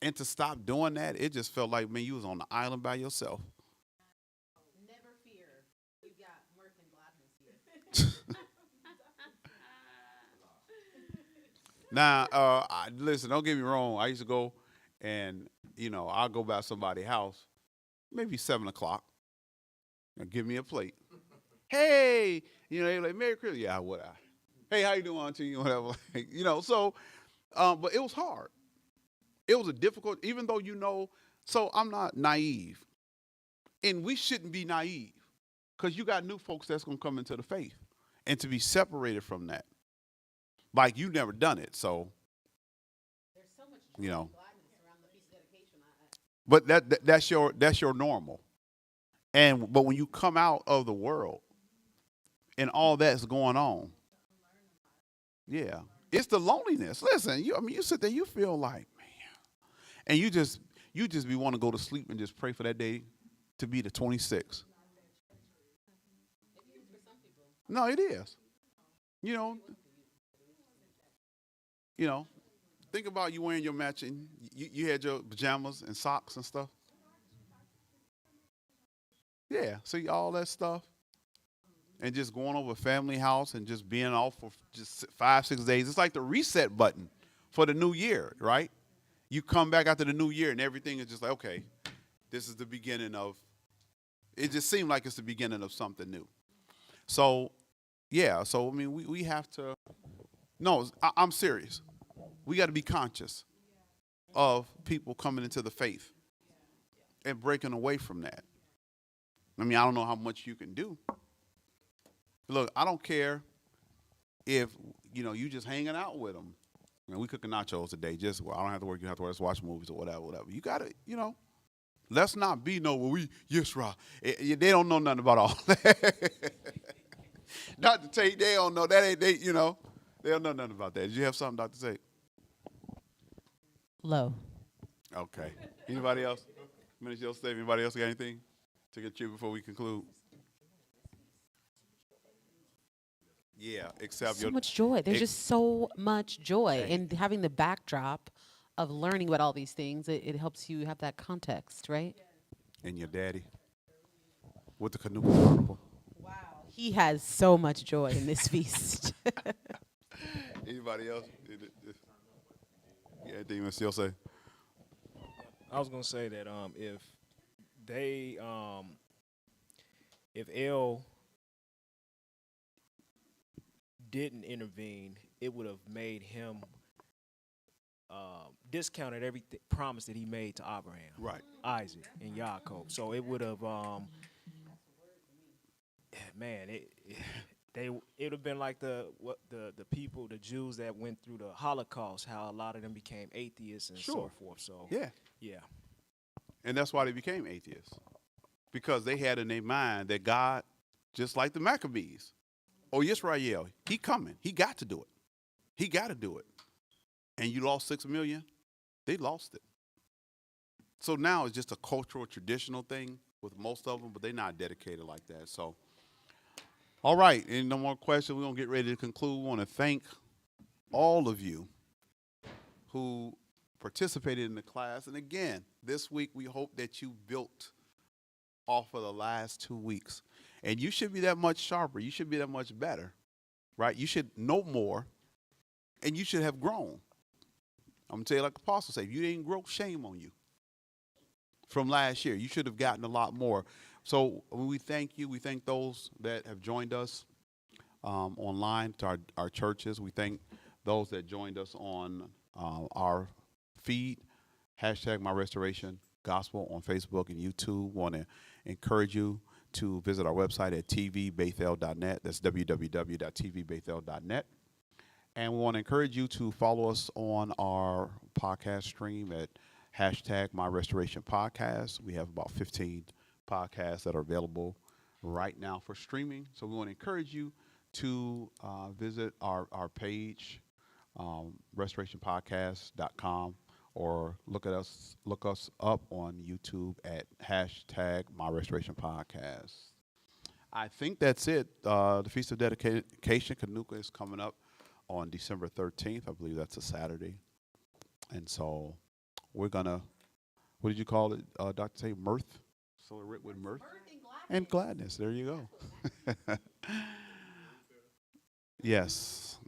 And to stop doing that, it just felt like, man, you was on the island by yourself. Never fear. You got mirth and gladness here. Now, listen, don't get me wrong. I used to go, and, I'll go by somebody's house, maybe 7 o'clock, and give me a plate. Hey, they're like, Merry Christmas. Yeah, what? Hey, how you doing, Auntie? Whatever. So, but it was hard. It was a difficult, even though so I'm not naive. And we shouldn't be naive, because you got new folks that's going to come into the faith, and to be separated from that. Like, you've never done it, so, There's so much joy and gladness around the feast of dedication. But that's your normal. But when you come out of the world and all that's going on, yeah, it's the loneliness. Listen, you sit there, you feel like, man, and you just be want to go to sleep and just pray for that day to be the 26th. No, it is. Think about you wearing your matching. You had your pajamas and socks and stuff. Yeah, see all that stuff, and just going over a family house and just being off for just 5-6 days. It's like the reset button for the new year, right? You come back after the new year, and everything is just like, okay, this is the beginning of. It just seemed like it's the beginning of something new. So, yeah. So I mean, we have to. No, I'm serious. We got to be conscious of people coming into the faith and breaking away from that. I mean, I don't know how much you can do. Look, I don't care if, you just hanging out with them. We cooking nachos today. Just, I don't have to work. You have to work. Just watch movies or whatever. You got to, let's not be they don't know nothing about all that. Dr. Tate, they don't know. That ain't, they don't know nothing about that. Did you have something, Dr. Tate? Low. Okay. Anybody else? Minister Joseph, anybody else got anything to get you before we conclude? Yeah, except So much joy. There's just so much joy. And having the backdrop of learning about all these things, it helps you have that context, right? And your daddy with the canoe carnival. Wow. He has so much joy in this feast. Anybody else? Anything you still say? I was gonna say that if they if L didn't intervene, it would have made him discounted every promise that he made to Abraham, Right. Isaac, and Yaakov. So it would have, it would have been like the people, the Jews that went through the Holocaust, how a lot of them became atheists and so forth. So yeah. And that's why they became atheists, because they had in their mind that God, just like the Maccabees, Yisrael, he coming. He got to do it. He got to do it. And you lost 6 million, they lost it. So now it's just a cultural, traditional thing with most of them, but they're not dedicated like that. So, all right, any no more questions? We're going to get ready to conclude. We want to thank all of you who participated in the class. And again, this week we hope that you built off of the last 2 weeks. And you should be that much sharper. You should be that much better, right? You should know more, and you should have grown. I'm going to tell you like the apostle said, if you didn't grow, shame on you. From last year, you should have gotten a lot more. So we thank you. We thank those that have joined us online to our churches. We thank those that joined us on our feed, #MyRestorationGospel on Facebook and YouTube. Want to encourage you to visit our website at tvbethel.net. That's www.tvbethel.net. And we want to encourage you to follow us on our podcast stream at #MyRestorationPodcast. We have about 15 podcasts that are available right now for streaming. So we want to encourage you to visit our page, restorationpodcast.com, or look us up on YouTube at #MyRestorationPodcast. I think that's it. The Feast of Dedication, Kanuka, is coming up on December 13th. I believe that's a Saturday. And so we're going to, what did you call it, Dr. Tate? Mirth? Celebrate with mirth? And gladness. There you go. Yes.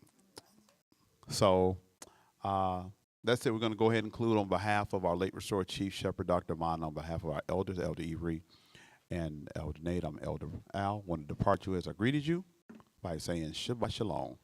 So that's it. We're going to go ahead and conclude on behalf of our late restored Chief Shepherd, Dr. Amon, on behalf of our elders, Elder Avery and Elder Nate. I'm Elder Al. I want to depart you as I greeted you by saying Shabbat Shalom.